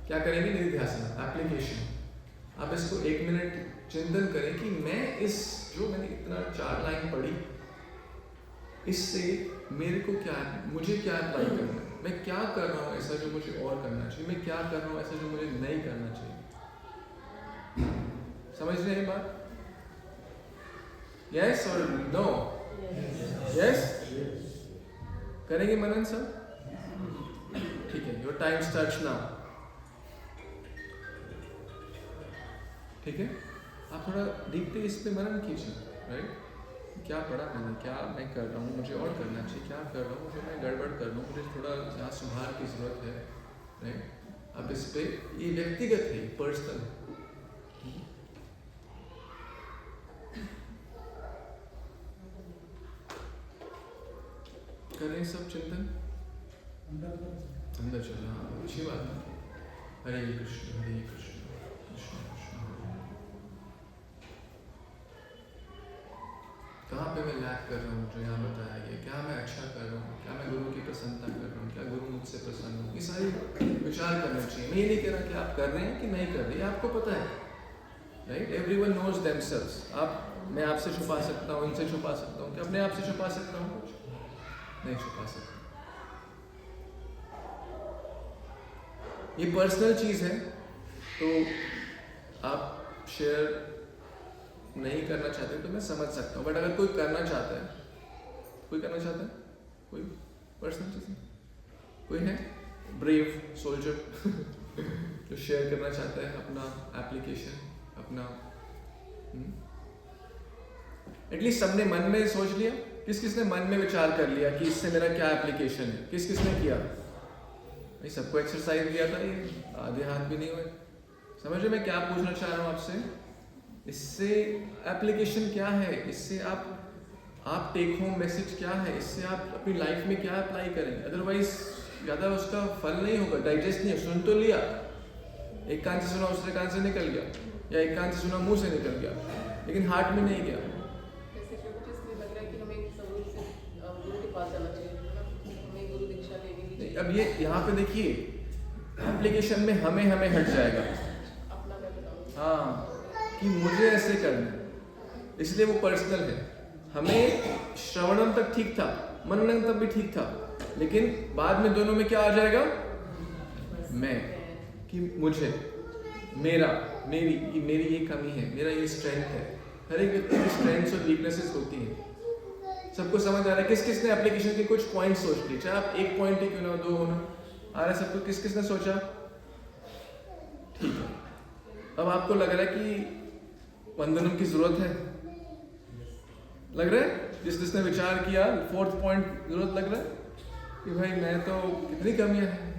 क्या करेंगे? निधिध्यासन, एप्लीकेशन। आप इसको 1 मिनट चिंतन करें कि मैं इस, जो मैंने इतना 4 लाइन पढ़ी, इससे मेरे को क्या, मुझे क्या अप्लाई करना है, मैं क्या कर रहा हूँ ऐसा जो मुझे और करना चाहिए, मैं क्या कर रहा हूँ ऐसा जो मुझे नहीं करना चाहिए। समझ रहे हैं बात? यस और नो? यस, करेंगे मनन सब? ठीक है, योर टाइम स्टार्ट्स नाउ। ठीक है, आप थोड़ा डीपली इस पे मनन कीजिए, राइट? क्या पढ़ा मैंने, क्या मैं कर रहा हूँ, मुझे और करना चाहिए, क्या कर रहा हूँ जो मैं गड़बड़ कर रहा हूँ, मुझे थोड़ा यहाँ सुधार की जरूरत है, राइट? अब इस पे, ये व्यक्तिगत है, पर्सनल है। करें सब चिंतन अंदर चलना, अच्छी बात है। हरे कृष्ण हरे कृष्ण कृष्ण कृष्ण हरे हरे। कहाँ पे मैं लैक कर रहा हूँ जो यहाँ बताया गया? क्या मैं अच्छा कर रहा हूँ? क्या मैं गुरु की प्रसन्नता कर रहा हूँ? क्या गुरु मुझसे प्रसन्न हो? ये सारी विचार करना चाहिए। मैं ये नहीं कह रहा कि आप कर रहे हैं कि नहीं कर रहे हैं, आपको पता है, राइट? Everyone knows themselves. मैं आपसे छुपा सकता हूँ, इनसे छुपा सकता हूँ, क्या अपने आप से छुपा सकता हूँ? नहीं छुपा सकता। ये पर्सनल चीज है, तो आप शेयर नहीं करना चाहते तो मैं समझ सकता हूँ, बट अगर कोई करना चाहता है, कोई करना चाहता है, कोई पर्सनल चीज कोई है ब्रेव सोल्जर जो शेयर करना चाहता है अपना एप्लीकेशन, अपना एटलीस्ट सबने मन में सोच लिया, किसने मन में विचार कर लिया कि इससे मेरा क्या एप्लीकेशन है? किसने किया? भाई सबको एक्सरसाइज दिया था, ये आधे हाथ भी नहीं हुए। समझ रहे मैं क्या पूछना चाह रहा हूँ आपसे? इससे एप्लीकेशन क्या है? इससे आप टेक होम मैसेज क्या है? इससे आप अपनी लाइफ में क्या अप्लाई करेंगे? अदरवाइज ज़्यादा उसका फल नहीं होगा, डाइजेस्ट नहीं, सुन तो लिया एक कान से सुना दूसरे कान से निकल गया, या एक कान से सुना मुंह से निकल गया, लेकिन हार्ट में नहीं गया। जैसे प्रभु जी लग रहा है कि हमें सबूत से गुरु के पास जाना चाहिए, हमें गुरु दीक्षा लेनी भी चाहिए। अब ये यहाँ पे देखिए एप्लीकेशन में हमें हट जाएगा, अपना मैं बताऊँ, हाँ, कि मुझे ऐसे करना है, इसलिए वो पर्सनल है। हमें श्रवणम तक ठीक था, मननम तक भी ठीक था, लेकिन बाद में दोनों में क्या आ जाएगा? मैं, कि मुझे, मेरा, मेरी ये कमी है, मेरा ये स्ट्रेंथ है। हर एक व्यक्ति की स्ट्रेंथ्स और वीकनेसेस होती हैं। सबको समझ आ रहा है? किस किस ने एप्लीकेशन के कुछ पॉइंट सोच लिए, चाहे आप एक पॉइंट ही क्यों ना, 2 होना आ रहा है सबको? किस किस ने सोचा? ठीक है, अब आपको लग रहा है कि वंदनम की जरूरत है? लग रहा है? जिसने विचार किया 4th पॉइंट जरूरत लग रहा है कि भाई मैं तो कितनी कमियां हैं,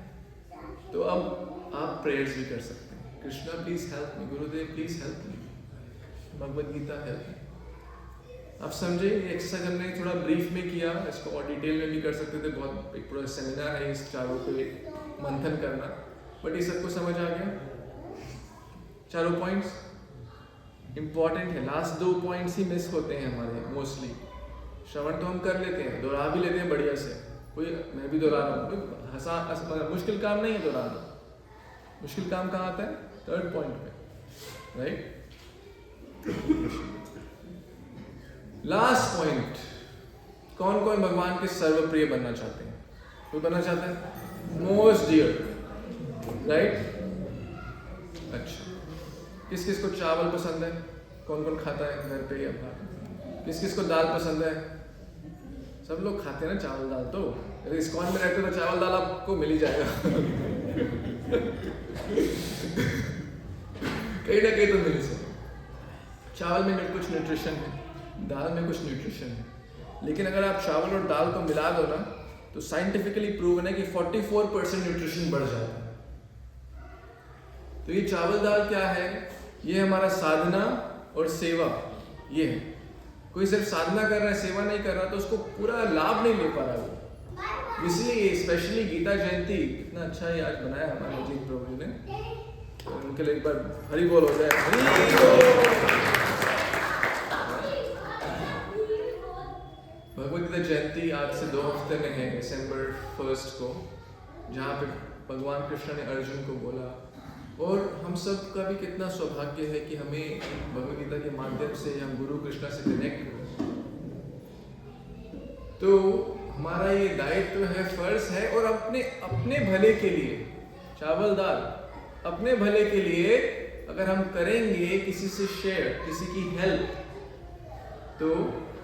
तो अब आप प्रेयर्स भी कर सकते हैं। Krishna please help me, Gurudev please help me, Bhagavad Gita help me. आप समझे? ये एक्सरसाइज हमने थोड़ा ब्रीफ में किया, इसको और डिटेल में भी कर सकते थे, बहुत एक पूरा सेमिनार है इस चारों पे मंथन करना, बट ये सबको समझ आ गया। चारों पॉइंट्स इंपॉर्टेंट है, लास्ट 2 पॉइंट्स ही मिस होते हैं हमारे मोस्टली। श्रवण तो हम कर लेते हैं, दोहरा भी लेते हैं बढ़िया से, कोई मैं भी दोहरा रहा हूँ, मुश्किल काम नहीं है दोहराना। मुश्किल काम कहाँ आता है? 3rd पॉइंट में, राइट? लास्ट पॉइंट, कौन कौन भगवान के सर्वप्रिय बनना चाहते हैं? कोई बनना चाहता है? Most dear, right? अच्छा, किस किस को चावल पसंद है? कौन कौन खाता है घर पे या बाहर? किस किस को दाल पसंद है? सब लोग खाते हैं ना चावल दाल, तो अगर इस्कॉन में रहते तो चावल दाल आपको मिल ही जाएगा कहीं ना कहीं तो मिल सकता। चावल में कुछ न्यूट्रिशन है, दाल में कुछ न्यूट्रिशन है, लेकिन अगर आप चावल और दाल को मिला दो ना, तो साइंटिफिकली प्रूवन है कि 44% न्यूट्रिशन बढ़ जाता है। तो ये चावल दाल क्या है? ये हमारा साधना और सेवा, ये है। कोई सिर्फ साधना कर रहा है, सेवा नहीं कर रहा, तो उसको पूरा लाभ नहीं ले पा रहा वो। इसलिए स्पेशली गीता जयंती इतना अच्छा ही आज बनाया हमारे अजीत प्रभु जी ने, तो उनके लिए एक बार हरि बोल हो जाए। भगवद गीता जयंती आज से 2 हफ्ते में है, December 1st को, जहाँ पे भगवान कृष्ण ने अर्जुन को बोला। और हम सब का भी कितना सौभाग्य है कि हमें भगवद गीता के माध्यम से हम गुरु कृष्ण से कनेक्ट हो। तो हमारा ये दायित्व है, फर्ज है, और अपने भले के लिए, चावल दाल अपने भले के लिए अगर हम करेंगे, किसी से शेयर, किसी की हेल्प, तो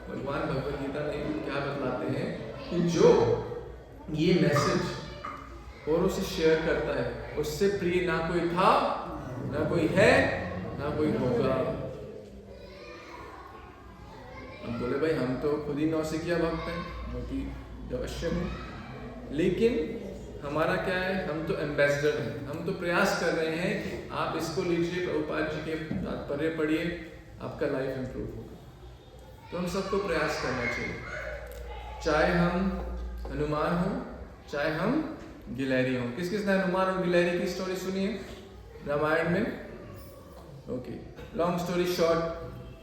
भगवान भगवद गीता में क्या बतलाते हैं कि जो ये मैसेज और उसे शेयर करता है, उससे प्रिय ना कोई था, ना कोई है, ना कोई होगा। हम बोले भाई हम तो खुद ही नौसिखिया भक्त हैं, मोती अवश्य है, लेकिन हमारा क्या है? हम तो एम्बेसडर हैं, हम तो प्रयास कर रहे हैं कि आप इसको लीजिए, प्रभुपाद जी के तात्पर्य पढ़िए, आपका लाइफ इंप्रूव होगा। तो हम सबको प्रयास करना चाहिए, चाहे हम हनुमान हो, चाहे हम गिलहरी हो। किस किस ने हनुमान और गिलहरी की स्टोरी सुनी है रामायण में? Okay, long story short,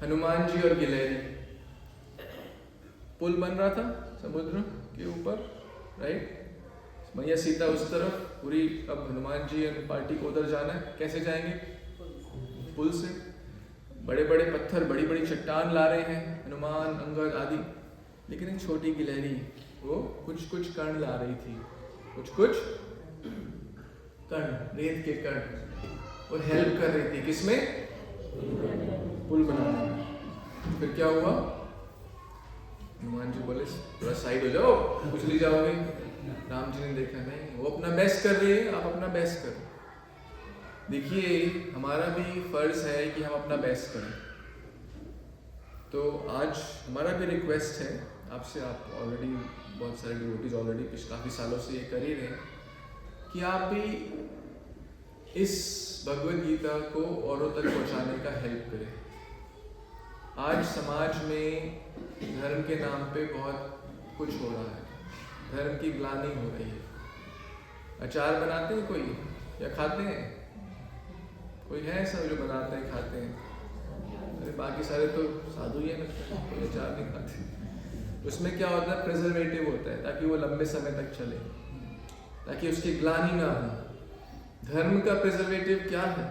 Hanuman ji और गिलहरी, पुल बन रहा था समुद्र के ऊपर, राइट? मैया सीता उस तरफ, पूरी अब हनुमान जी और पार्टी को उधर जाना है। कैसे जाएंगे? पुल से। बड़े बड़े पत्थर, बड़ी बड़ी चट्टान ला रहे हैं हनुमान, अंगद आदि, लेकिन एक छोटी गिलहरी वो कुछ कुछ कण ला रही थी, कुछ कुछ कण, रेत के कण, और हेल्प कर रही थी किसमें? पुल बनाने में। फिर क्या हुआ? हनुमान जी बोले थोड़ा साइड हो जाओ, कुचली जाओगे। राम जी ने देखा नहीं, वो अपना बेस्ट कर रही है, आप अपना बेस्ट करो। देखिए, हमारा भी फर्ज है कि हम अपना बेस्ट करें। तो आज हमारा भी रिक्वेस्ट है आपसे, आप ऑलरेडी बहुत सारे डिवोटीज ऑलरेडी काफ़ी सालों से ये कर ही रहे हैं, कि आप भी इस भगवद गीता को औरों तक पहुंचाने का हेल्प करें। आज समाज में धर्म के नाम पे बहुत कुछ हो रहा है, धर्म की ग्लानि हो रही है। अचार बनाते हैं कोई या खाते हैं? कोई है ऐसा जो बनाते हैं खाते हैं? अरे बाकी सारे तो साधु ही है, लगता है कोई अचार नहीं खाते। उसमें क्या होता है, प्रिजर्वेटिव होता है ताकि वो लंबे समय तक चले, ताकि उसकी ग्लानि ना हो। धर्म का प्रिजर्वेटिव क्या है?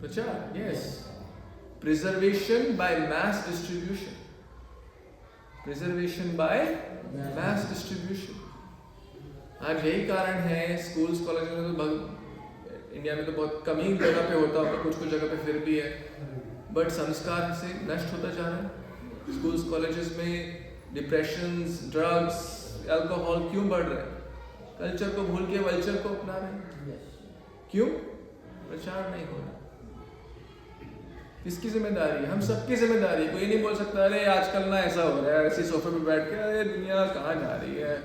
प्रचार, yes. Preservation by mass distribution, preservation by mass distribution. आज यही कारण है स्कूल्स कॉलेज में तो इंडिया में तो बहुत कम ही जगह पे होता है, कुछ जगह पे फिर भी है, बट संस्कार से नष्ट होता जा रहा है। स्कूल्स कॉलेजेस में डिप्रेशंस, ड्रग्स, अल्कोहल क्यों बढ़ रहे हैं? कल्चर को भूल के वल्चर को अपना रहे हैं। क्यों? प्रचार नहीं हो रहा। किसकी जिम्मेदारी है? हम सबकी जिम्मेदारी है। कोई नहीं बोल सकता अरे आजकल ना ऐसा हो रहा है, ऐसे सोफे पे बैठ के अरे दुनिया कहाँ जा रही है,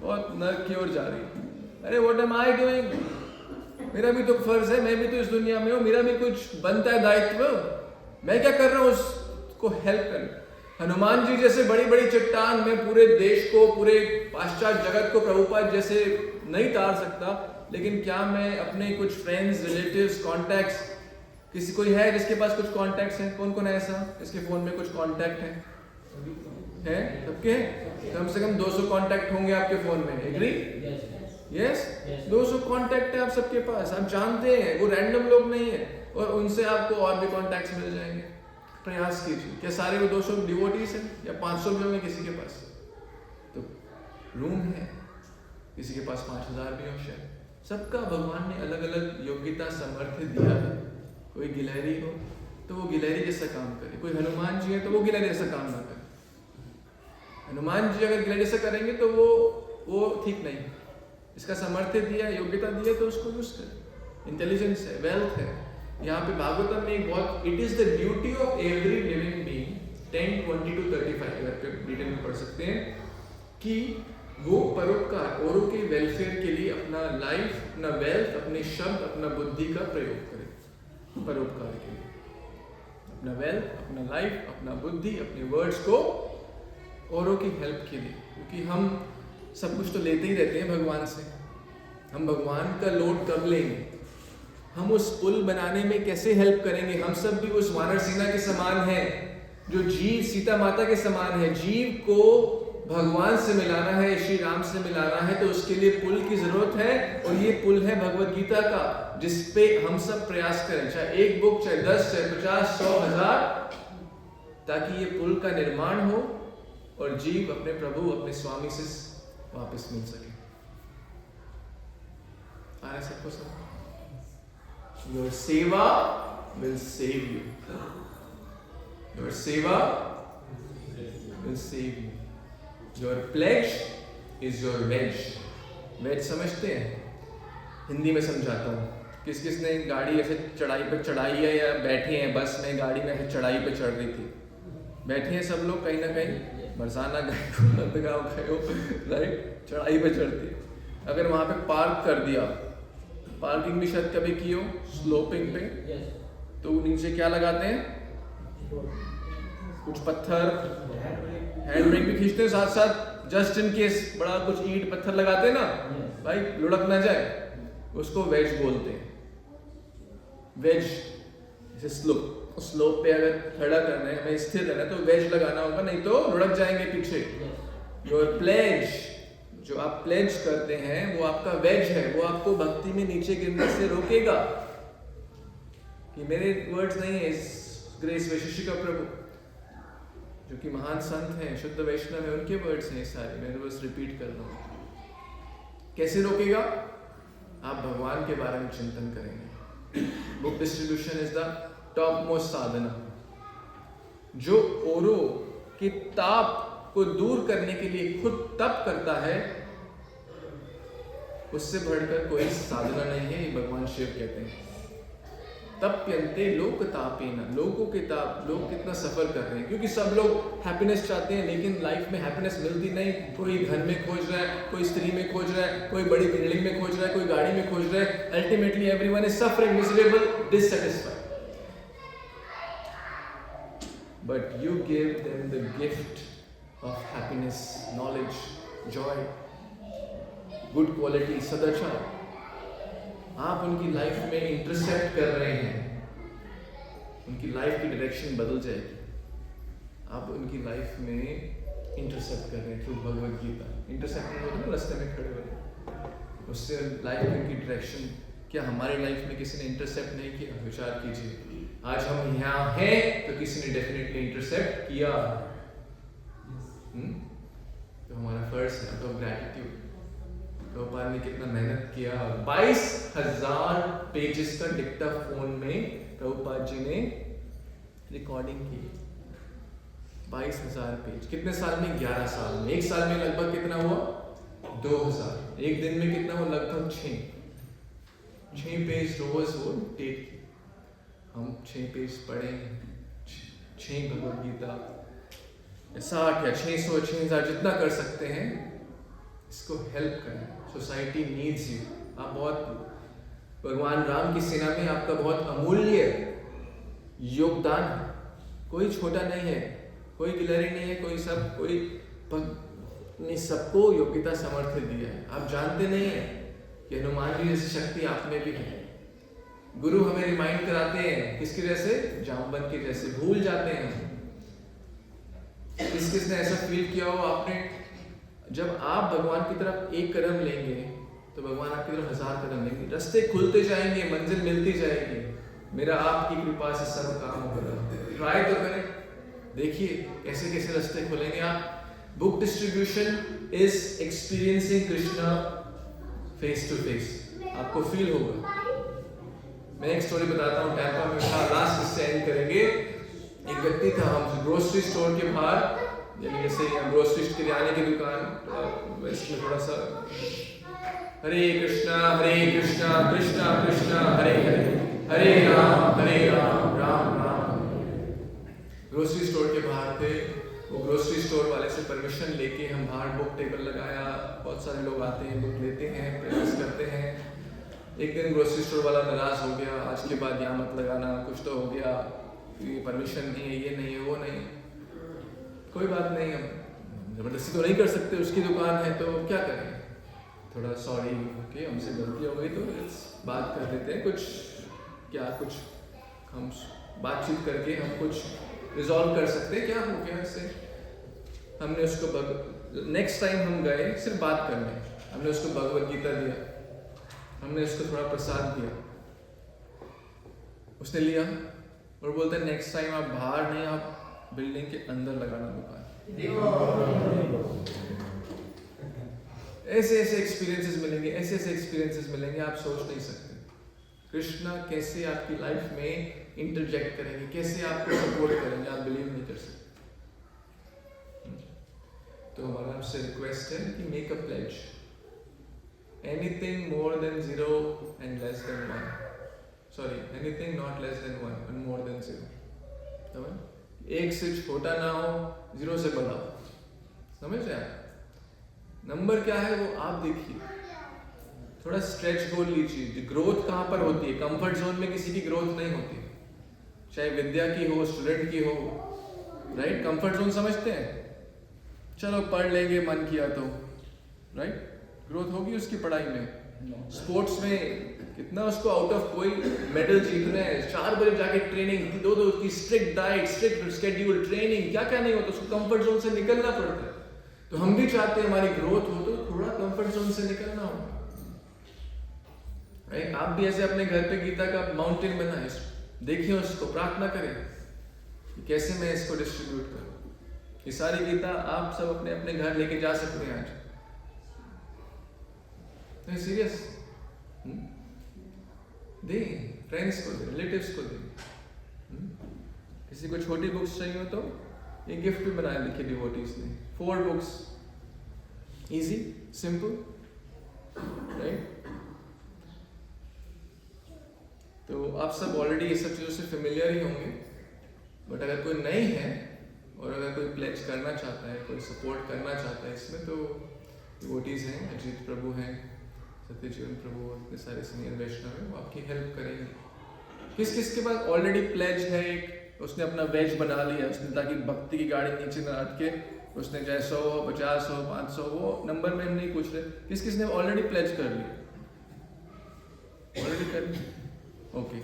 बहुत नर्क की ओर जा रही है। अरे व्हाट एम आई डूइंग? मेरा भी तो फर्ज है, मैं भी तो इस दुनिया में हूँ, मेरा भी कुछ बनता है दायित्व। मैं क्या कर रहा हूँ उसको हेल्प कर। हनुमान जी जैसे बड़ी बड़ी चट्टान में पूरे देश को, पूरे पाश्चात्य जगत को प्रभुपाद जैसे नहीं तार सकता, लेकिन क्या मैं अपने कुछ फ्रेंड्स, रिलेटिव्स, कॉन्टैक्ट्स, किसी कोई है जिसके पास कुछ कॉन्टैक्ट्स हैं? कौन कौन है ऐसा इसके फोन में कुछ कॉन्टैक्ट है? सबके हैं? कम से कम 200 कॉन्टैक्ट होंगे आपके फोन में, एग्री? यस, 200 कॉन्टैक्ट है आप सबके पास, आप जानते हैं, वो रैंडम लोग नहीं है, और उनसे आपको और भी कॉन्टैक्ट्स मिल जाएंगे। प्रयास कीजिए। क्या सारे वो 200 डिवोटीज हैं या 500 भी होंगे किसी के पास? तो रूम है, किसी के पास 5000 भी हो शायद। सबका भगवान ने अलग अलग योग्यता, सामर्थ्य दिया है। कोई गिलहरी हो तो वो गिलहरी जैसा काम करे, कोई हनुमान जी है तो वो गिलहरी जैसा काम ना करे। हनुमान जी अगर गिलहरी जैसा करेंगे तो वो ठीक नहीं। इसका सामर्थ्य दिया, योग्यता दिया तो उसको यूज करें। इंटेलिजेंस है, वेल्थ है। यहाँ पे भागवतम में एक बहुत, it is the duty of every living being 10:20-35 अगर पे डिटेल में पढ़ सकते हैं, कि वो परोपकार, औरों के वेलफेयर के लिए अपना लाइफ, अपना वेल्थ, अपने शब्द, अपना बुद्धि का प्रयोग करे। परोपकार के लिए अपना वेल्थ, अपना लाइफ, अपना बुद्धि, अपने वर्ड्स को औरों की हेल्प के लिए। क्योंकि हम सब कुछ तो लेते ही रहते हैं भगवान से, हम भगवान का लोड कब लेंगे? हम उस पुल बनाने में कैसे हेल्प करेंगे? हम सब भी उस वानर सेना के समान हैं, जो जीव सीता माता के समान है। जीव को भगवान से मिलाना है, श्री राम से मिलाना है, तो उसके लिए पुल की जरूरत है। और ये पुल है भगवत गीता का, जिसपे हम सब प्रयास करें, चाहे एक बुक, चाहे 10, चाहे 50, 100, 1000, ताकि ये पुल का निर्माण हो और जीव अपने प्रभु, अपने स्वामी से वापस मिल सके। आ रहा सबको सब? Your seva will save you. Your seva will save you. Your pledge is your wedge. wedge समझते हैं? हिंदी में समझाता हूँ। किस किस ने गाड़ी ऐसे चढ़ाई पे चढ़ाई है या बैठे हैं बस में, गाड़ी में ऐसे चढ़ाई पे चढ़ रही थी, बैठे हैं सब लोग कहीं ना कहीं, बरसाना गए हो, नंदगांव गए हो, राइट, चढ़ाई पे चढ़ती। अगर वहाँ पे पार्क कर दिया, पार्किंग भी शायद कभी की हो स्लोपिंग पे, तो नीचे क्या लगाते हैं? कुछ पत्थर, हैंड ब्रेक भी खींचते हैं साथ साथ, जस्ट इन केस बड़ा कुछ ईंट पत्थर लगाते हैं ना, भाई लुढ़क ना जाए, उसको वेज बोलते हैं। वेज जैसे स्लोप पे अगर खड़ा करना है, हमें स्थिर रहना है, तो वेज लगाना होगा, नहीं तो लुढ़क जाएंगे पीछे। योर प्लेज, जो आप प्लेज करते हैं वो आपका वेज है, वो आपको भक्ति में नीचे गिरने से रोकेगा। कि मेरे वर्ड्स नहीं है, इस ग्रेस वैशिष्टिका प्रभु जो कि महान संत हैं, शुद्ध वैष्णव है, उनके वर्ड्स हैं सारे, मैं तो बस रिपीट कर रहा हूँ। कैसे रोकेगा? आप भगवान के बारे में चिंतन करेंगे। Book distribution is the top most साधना, जो औरों के ताप को दूर करने के लिए खुद तप करता है, उससे बढ़कर कोई साधना नहीं है। ये भगवान शिव कहते हैं, तप्यन्ते लोक तापेन, लोगों के ताप, लोग कितना सफर कर रहे हैं, क्योंकि सब लोग हैप्पीनेस चाहते हैं, लेकिन लाइफ में हैप्पीनेस मिलती नहीं। कोई घर में खोज रहा है, कोई स्त्री में खोज रहा है, कोई बड़ी बिल्डिंग में खोज रहा है, कोई गाड़ी में खोज रहा है। Ultimately everyone is suffering, miserable, dissatisfied. But you give them the gift of happiness, knowledge, joy, good quality, सदाचार, आप उनकी लाइफ में इंटरसेप्ट कर रहे हैं, उनकी लाइफ की डायरेक्शन बदल जाएगी। आप उनकी लाइफ में इंटरसेप्ट कर रहे हैं थ्रू भगवद गीता। इंटरसेप्ट होता है ना, रास्ते में खड़े हुए, उससे लाइफ की उनकी डायरेक्शन। क्या हमारी लाइफ में किसी ने इंटरसेप्ट नहीं किया? विचार कीजिए, आज हम यहाँ हैं तो किसी ने डेफिनेटली इंटरसेप्ट किया। तो हमारा फर्ज है तो ग्रैटिट्यूड। प्रभुपाद ने कितना मेहनत किया, 22,000 पेजेस का डिक्टाफोन में प्रभुपाद जी ने रिकॉर्डिंग की। 22,000 पेज, कितने साल में? 11 साल में। एक साल में लगभग कितना हुआ? 2,000। एक दिन में कितना हुआ? लगभग 6 पेज रोज वो टेक की। हम 6 पेज पढ़े, 6 भगवद गीता, 60 या 600 6,000 जितना कर सकते हैं, इसको हेल्प करें। Society needs you. आप बहुत भगवान राम की सेना में आपका बहुत अमूल्य योगदान है। कोई छोटा नहीं है, कोई गिलहरी नहीं है, कोई सबको योग्यता सामर्थ्य दिया है। आप जानते नहीं है कि हनुमान जी जैसी शक्ति आप में भी है। गुरु हमें रिमाइंड कराते हैं, किसके जैसे? जामवन के जैसे। भूल जाते हैं। किसने ऐसा फील किया हो आपने? जब आप भगवान की तरफ एक कदम लेंगे तो भगवान आपकी तरफ 1000 कदम लेंगे। रास्ते खुलते जाएंगे, मंजिल मिलती जाएगी। मेरा आपकी कृपा से सब काम होगा। ट्राई तो करें, देखिए कैसे कैसे रास्ते खुलेंगे। आप book distribution is experiencing Krishna face to face. आपको फील होगा। मैं एक स्टोरी बताता हूँ। टैंपा में था, लास्ट इससे एंड करेंगे। एक व्यक्ति था, हम ग्रोसरी स्टोर के बाहर, यानी जैसे ग्रोसरी किराने की दुकान, इसमें थोड़ा सा हरे कृष्णा कृष्णा कृष्णा हरे हरे, हरे राम राम राम। ग्रोसरी स्टोर के बाहर थे। वो ग्रोसरी स्टोर वाले से परमिशन लेके हम बाहर बुक टेबल लगाया। बहुत सारे लोग आते हैं, बुक लेते हैं, प्रैक्टिस करते हैं। एक दिन ग्रोसरी स्टोर वाला नाराज हो गया, आज के बाद यहाँ मत लगाना, कुछ तो हो गया, ये परमिशन नहीं है, ये नहीं है, वो नहीं। कोई बात नहीं, हम जबरदस्ती तो नहीं कर सकते, उसकी दुकान है तो क्या करें। थोड़ा सॉरी, ओके हमसे गलती हो गई तो बात कर लेते हैं, कुछ हम बातचीत करके हम कुछ रिजॉल्व कर सकते हैं। क्या हो गया इससे? हमने उसको नेक्स्ट टाइम हम गए सिर्फ बात करने, हमने उसको भगवद गीता दिया, हमने उसको थोड़ा प्रसाद दिया, उसने लिया और बोलते हैं नेक्स्ट टाइम आप बाहर नहीं, आप बिल्डिंग के अंदर लगाना दुकान। ऐसे एक्सपीरियंसेस मिलेंगे, आप सोच नहीं सकते। कृष्णा कैसे आपकी लाइफ में इंटरजेक्ट करेंगे, कैसे आपको सपोर्ट करेंगे, आप बिलीव नहीं कर सकते। तो हमारा आपसे रिक्वेस्ट है कि make a pledge, anything more than 0 and less than 1, sorry anything not less than 1 and more than 0। 1 से छोटा ना हो, 0 से बड़ा हो, समझ रहे हैं? नंबर क्या है वो आप देखिए। थोड़ा स्ट्रेच गोल लीजिए। ग्रोथ कहाँ पर होती है? कंफर्ट जोन में किसी की ग्रोथ नहीं होती, चाहे विद्या की हो, स्टूडेंट की हो, राइट? कंफर्ट जोन समझते हैं, चलो पढ़ लेंगे मन किया तो, राइट? ग्रोथ होगी उसकी पढ़ाई में। स्पोर्ट्स में कितना उसको आउट ऑफ कोई मेडल जीतने हैं, 4 बजे जाके ट्रेनिंग, 2 की strict diet, strict schedule, training, क्या क्या नहीं होता, उसको कंफर्ट जोन से निकलना पड़ता है। तो हम भी चाहते हैं हमारी ग्रोथ हो तो थोड़ा कंफर्ट जोन से निकलना होगा, राइट? आप भी ऐसे अपने घर पे गीता का माउंटेन बनाए, देखिए उसको, प्रार्थना करें कि कैसे मैं इसको डिस्ट्रीब्यूट करूं। ये सारी गीता आप सब अपने अपने घर लेके जा सकते हैं आज। नहीं सीरियस, दे फ्रेंड्स को, दे रिलेटिव्स को, दे। किसी को छोटी बुक्स चाहिए हो तो ये गिफ्ट भी बनाए, लिखे डिवोटीज ने 4 बुक्स, इजी सिंपल, राइट? तो आप सब ऑलरेडी ये सब चीज़ों से फेमिलियर ही होंगे, बट अगर कोई नहीं है और अगर कोई प्लेज करना चाहता है, कोई सपोर्ट करना चाहता है इसमें, तो डिवोटीज हैं, अजीत प्रभु हैं, सत्यजीवन प्रभु, इतने सारे सीनियर वैष्णव हैं, वो आपकी हेल्प करेंगे। किस किस के पास ऑलरेडी प्लेज है, एक उसने अपना वेज बना लिया उसने, ताकि भक्ति की गाड़ी नीचे न अटके, उसने चाहे 100 हो, 50 हो, 500, वो नंबर में हम नहीं पूछ रहे, किस किस ने ऑलरेडी प्लेज कर लिया? ऑलरेडी कर, ओके।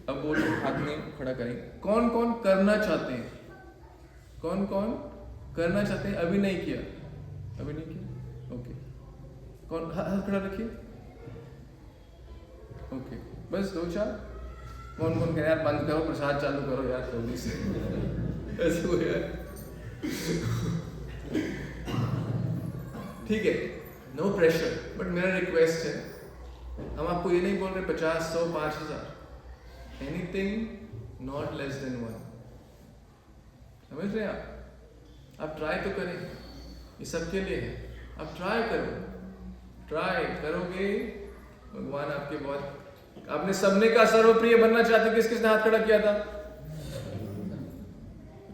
अब वो लोग हाथ में खड़ा करें, कौन कौन करना चाहते हैं, कौन कौन करना चाहते हैं, अभी नहीं किया, अभी नहीं किया, ओके। कौन हाथ खड़ा रखिए, ओके। बस 2-4, कौन कौन कह यार बंद करो, प्रसाद चालू करो यार जल्दी से, ऐसे हो यार। ठीक है, नो प्रेशर, बट मेरा रिक्वेस्ट है, हम आपको ये नहीं बोल रहे 50, 100, 5000, एनीथिंग नॉट लेस देन 1, समझ रहे हैं आप ट्राई तो करें, ये सबके लिए है, आप ट्राई करो, ट्राई करोगे भगवान आपके बहुत, आपने सबने का सर्वप्रिय बनना चाहते, किस किसने हाथ खड़ा किया था,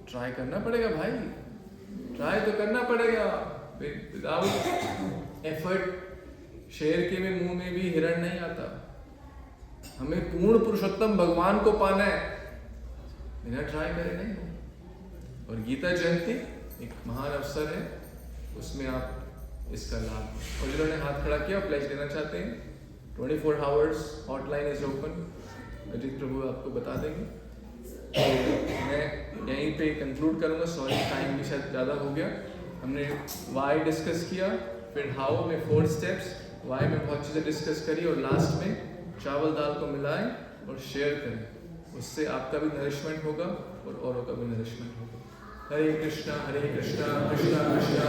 ट्राई करना पड़ेगा भाई, ट्राई तो करना पड़ेगा, विदाउट एफर्ट शेर के में मुंह में भी हिरण नहीं आता, हमें पूर्ण पुरुषोत्तम भगवान को पाना है, बिना ट्राई करे नहीं हो। और गीता जयंती एक महान अवसर है, उसमें आप इसका लाभ, और जिन्होंने हाथ खड़ा किया प्लेज देना चाहते हैं, 24 hours hotline is open, Ajit Prabhu आपको बता देंगे। तो मैं यहीं पे कंक्लूड करूंगा, सॉरी टाइम भी शायद ज़्यादा हो गया। हमने वाई डिस्कस किया, फिर हाउ में 4 स्टेप्स, वाई में बहुत चीज़ें डिस्कस करी, और लास्ट में चावल दाल को मिलाएं और शेयर करें, उससे आपका भी नरिशमेंट होगा और औरों का भी नरिशमेंट होगा। हरे कृष्णा कृष्णा कृष्णा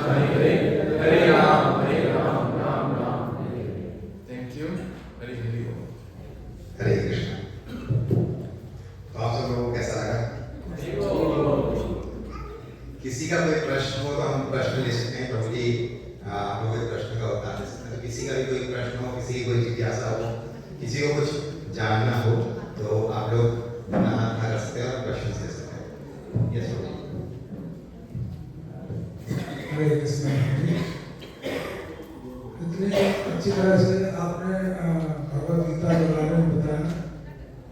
हरे हरे, हरे राम राम राम हरे। Thank you. हरे हरे बोल। हरे कृष्णा। तो आप सब लोगों को कैसा लगा? किसी का कोई प्रश्न हो तो हम प्रश्न ले सकते हैं, प्रभु जी आप लोगों के प्रश्न का उत्तर दे सकते हैं। तो किसी का भी कोई प्रश्न हो, किसी की कोई जिज्ञासा हो, किसी को कुछ जानना हो, तो आप लोग अपना हाथ खड़ा कर सकते हैं और प्रश्न दे सकते हैं। यस प्रभु जी। हरे कृष्णा। इतनी अच्छी तरह से आपने भगवद गीता के बारे में बताया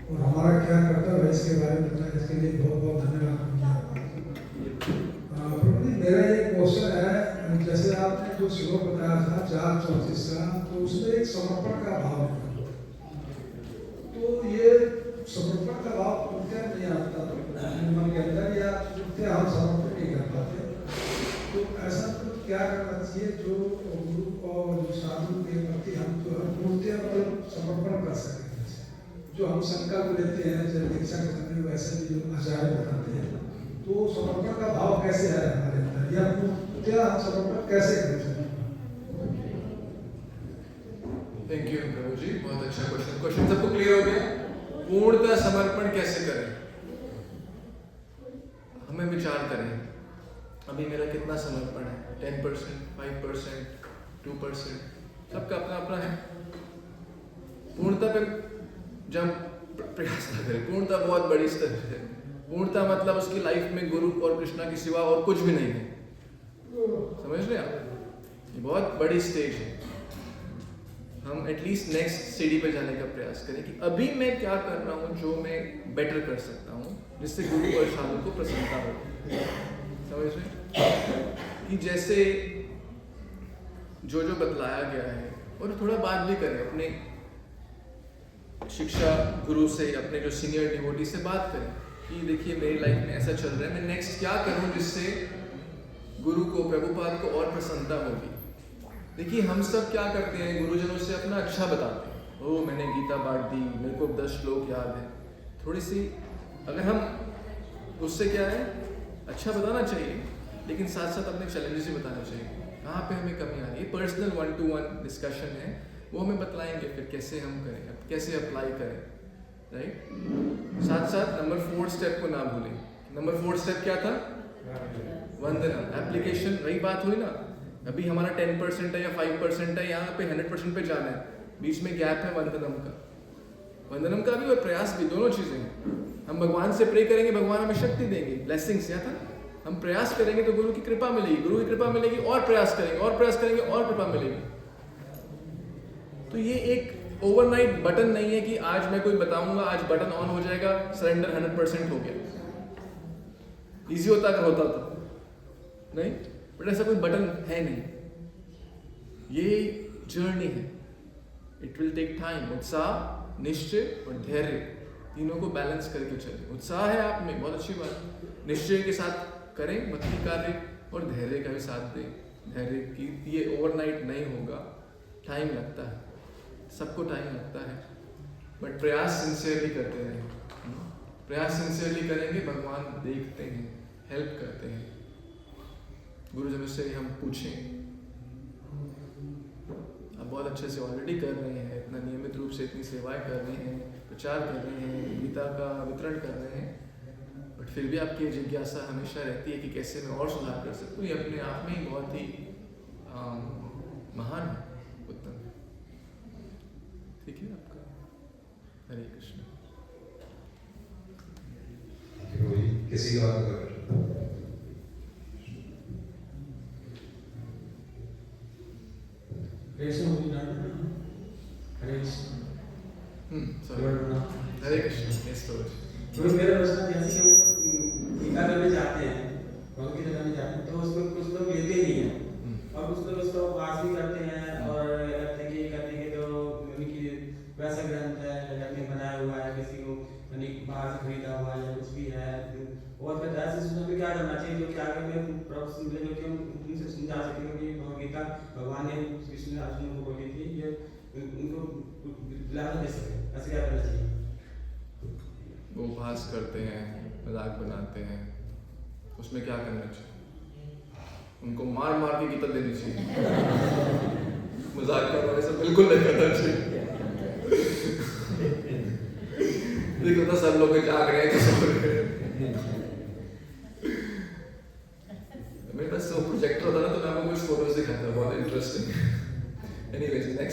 और हमारा क्या कर्तव्य है इसके बारे में बताया, इसके लिए बहुत बहुत धन्यवाद। प्रभु जी मेरा एक क्वेश्चन है, जैसे आपने जो श्लोक बताया था 4:34 का, तो उसमें एक समर्पण का भाव है, तो ये समर्पण का भाव क्या नहीं आता मन के अंदर, या क्या हम समर्पण नहीं कर पाते, तो ऐसा तो क्या करना चाहिए जो गुरु और जो साधु के प्रति हम जो मूर्तियाँ मतलब समर्पण कर सकें, जो हम संकल्प लेते हैं जब दीक्षा के समय, वैसे भी जो आचार्य बताते हैं, तो समर्पण का भाव कैसे है हमारे अंदर, या मूर्तियाँ हम समर्पण कैसे कर सकते हैं? थैंक यू प्रभु जी, बहुत अच्छा क्वेश्चन सबको क्लियर हो गया। पूर्णतः समर्पण कैसे करें, हमें विचार करें, अभी मेरा कितना समर्पण है, 10%, 5%, 2%, सबका अपना अपना है। पूर्णता पे जब प्रयास ना करें, पूर्णता बहुत बड़ी स्तर है, पूर्णता मतलब उसकी लाइफ में गुरु और कृष्णा के सिवा और कुछ भी नहीं है, समझ रहे आप, ये बहुत बड़ी स्टेज है। हम एटलीस्ट नेक्स्ट सीढ़ी पे जाने का प्रयास करें कि अभी मैं क्या कर रहा हूँ जो मैं बेटर कर सकता हूँ, जिससे गुरु और साधु को प्रसन्नता हो, समझ रहे कि जैसे जो बतलाया गया है, और थोड़ा बात भी करें अपने शिक्षा गुरु से, अपने जो सीनियर डिवोटी से बात करें कि देखिए मेरी लाइफ में ऐसा चल रहा है, मैं नेक्स्ट क्या करूं जिससे गुरु को, प्रभुपाद को और प्रसन्नता होगी। देखिए हम सब क्या करते हैं, गुरुजनों से अपना अच्छा बताते हैं, ओ मैंने गीता बांट दी, मेरे को 10 श्लोक याद है, थोड़ी सी अगर हम उससे क्या है अच्छा बताना चाहिए, लेकिन साथ साथ अपने चैलेंजेस भी बताना चाहिए, कहाँ पे हमें कमी आ रही है। पर्सनल 1-to-1 डिस्कशन है, वो हमें बतलाएंगे फिर कैसे हम करें, कैसे अप्लाई करें, राइट। साथ साथ नंबर 4 स्टेप को ना भूलें। नंबर 4 स्टेप क्या था? वंदनम, एप्लीकेशन। वही बात हुई ना, अभी हमारा 10% है या 5% है, यहाँ पे 100% पे जाना है, बीच में गैप है वंदनम का। वंदनम का भी और प्रयास भी, दोनों चीजें हैं। हम भगवान से प्रे करेंगे, भगवान हमें शक्ति देंगे, ब्लेसिंग्स, या था। हम प्रयास करेंगे तो गुरु की कृपा मिलेगी, गुरु की कृपा मिलेगी, और प्रयास करेंगे और प्रयास करेंगे और कृपा मिलेगी। तो ये एक ओवरनाइट बटन नहीं है कि आज मैं कोई बताऊंगा, आज बटन ऑन हो जाएगा, सरेंडर 100% हो गया। इजी होता अगर होता तो नहीं, बट ऐसा कोई बटन है नहीं, ये जर्नी है। It will take time. उत्साह, निश्चय और धैर्य, तीनों को बैलेंस करके चलें। उत्साह है आप में, बहुत अच्छी बात, निश्चय के साथ करें भक्ति कार्य और धैर्य का भी साथ दें। धैर्य की ये ओवरनाइट नहीं होगा, टाइम लगता है, सबको टाइम लगता है, बट प्रयास सिंसियरली करते रहें। प्रयास सिंसियरली करेंगे, भगवान देखते हैं, हेल्प करते हैं। गुरुजनों से हम पूछें, आप बहुत अच्छे से ऑलरेडी कर रहे हैं, इतना नियमित रूप से इतनी सेवाएं कर रहे हैं, प्रचार कर रहे हैं, गीता का वितरण कर रहे हैं, बट फिर भी आपकी जिज्ञासा हमेशा रहती है कि कैसे मैं और सुधार कर सकूँ। ये अपने आप में ही बहुत ही महान है, उत्तम है। ठीक है आपका। हरे कृष्ण। किसी का और कोई प्रश्न? हरे कृष्ण। हरे कृष्ण। Yes lord. तो मेरा प्रश्न जैसे कि हम टीका करने जाते हैं, भगवत गीता करने जाते हैं, तो उसमें कुछ लोग लेते नहीं हैं और कुछ लोग उसको उपवास भी करते हैं और कहते हैं कि तो उनकी वैसा ग्रंथ है, घर में बनाया हुआ है, किसी को बाहर से खरीदा हुआ है या कुछ भी है, और फिर ऐसे सिचुएशन में क्या करना चाहिए जो कि आगे में प्रभु से मिले, जो कि हम उनसे समझा सकें कि भगवत गीता भगवान ने कृष्ण अर्जुन को बोली थी, ये उनको दिलासा दे सके, ऐसे क्या करना चाहिए? वो उपहास करते हैं, मजाक बनाते हैं, उसमें क्या करना चाहिए? उनको मार मार के गीता देनी चाहिए। मजाक करो, ऐसा बिल्कुल नहीं करना चाहिए।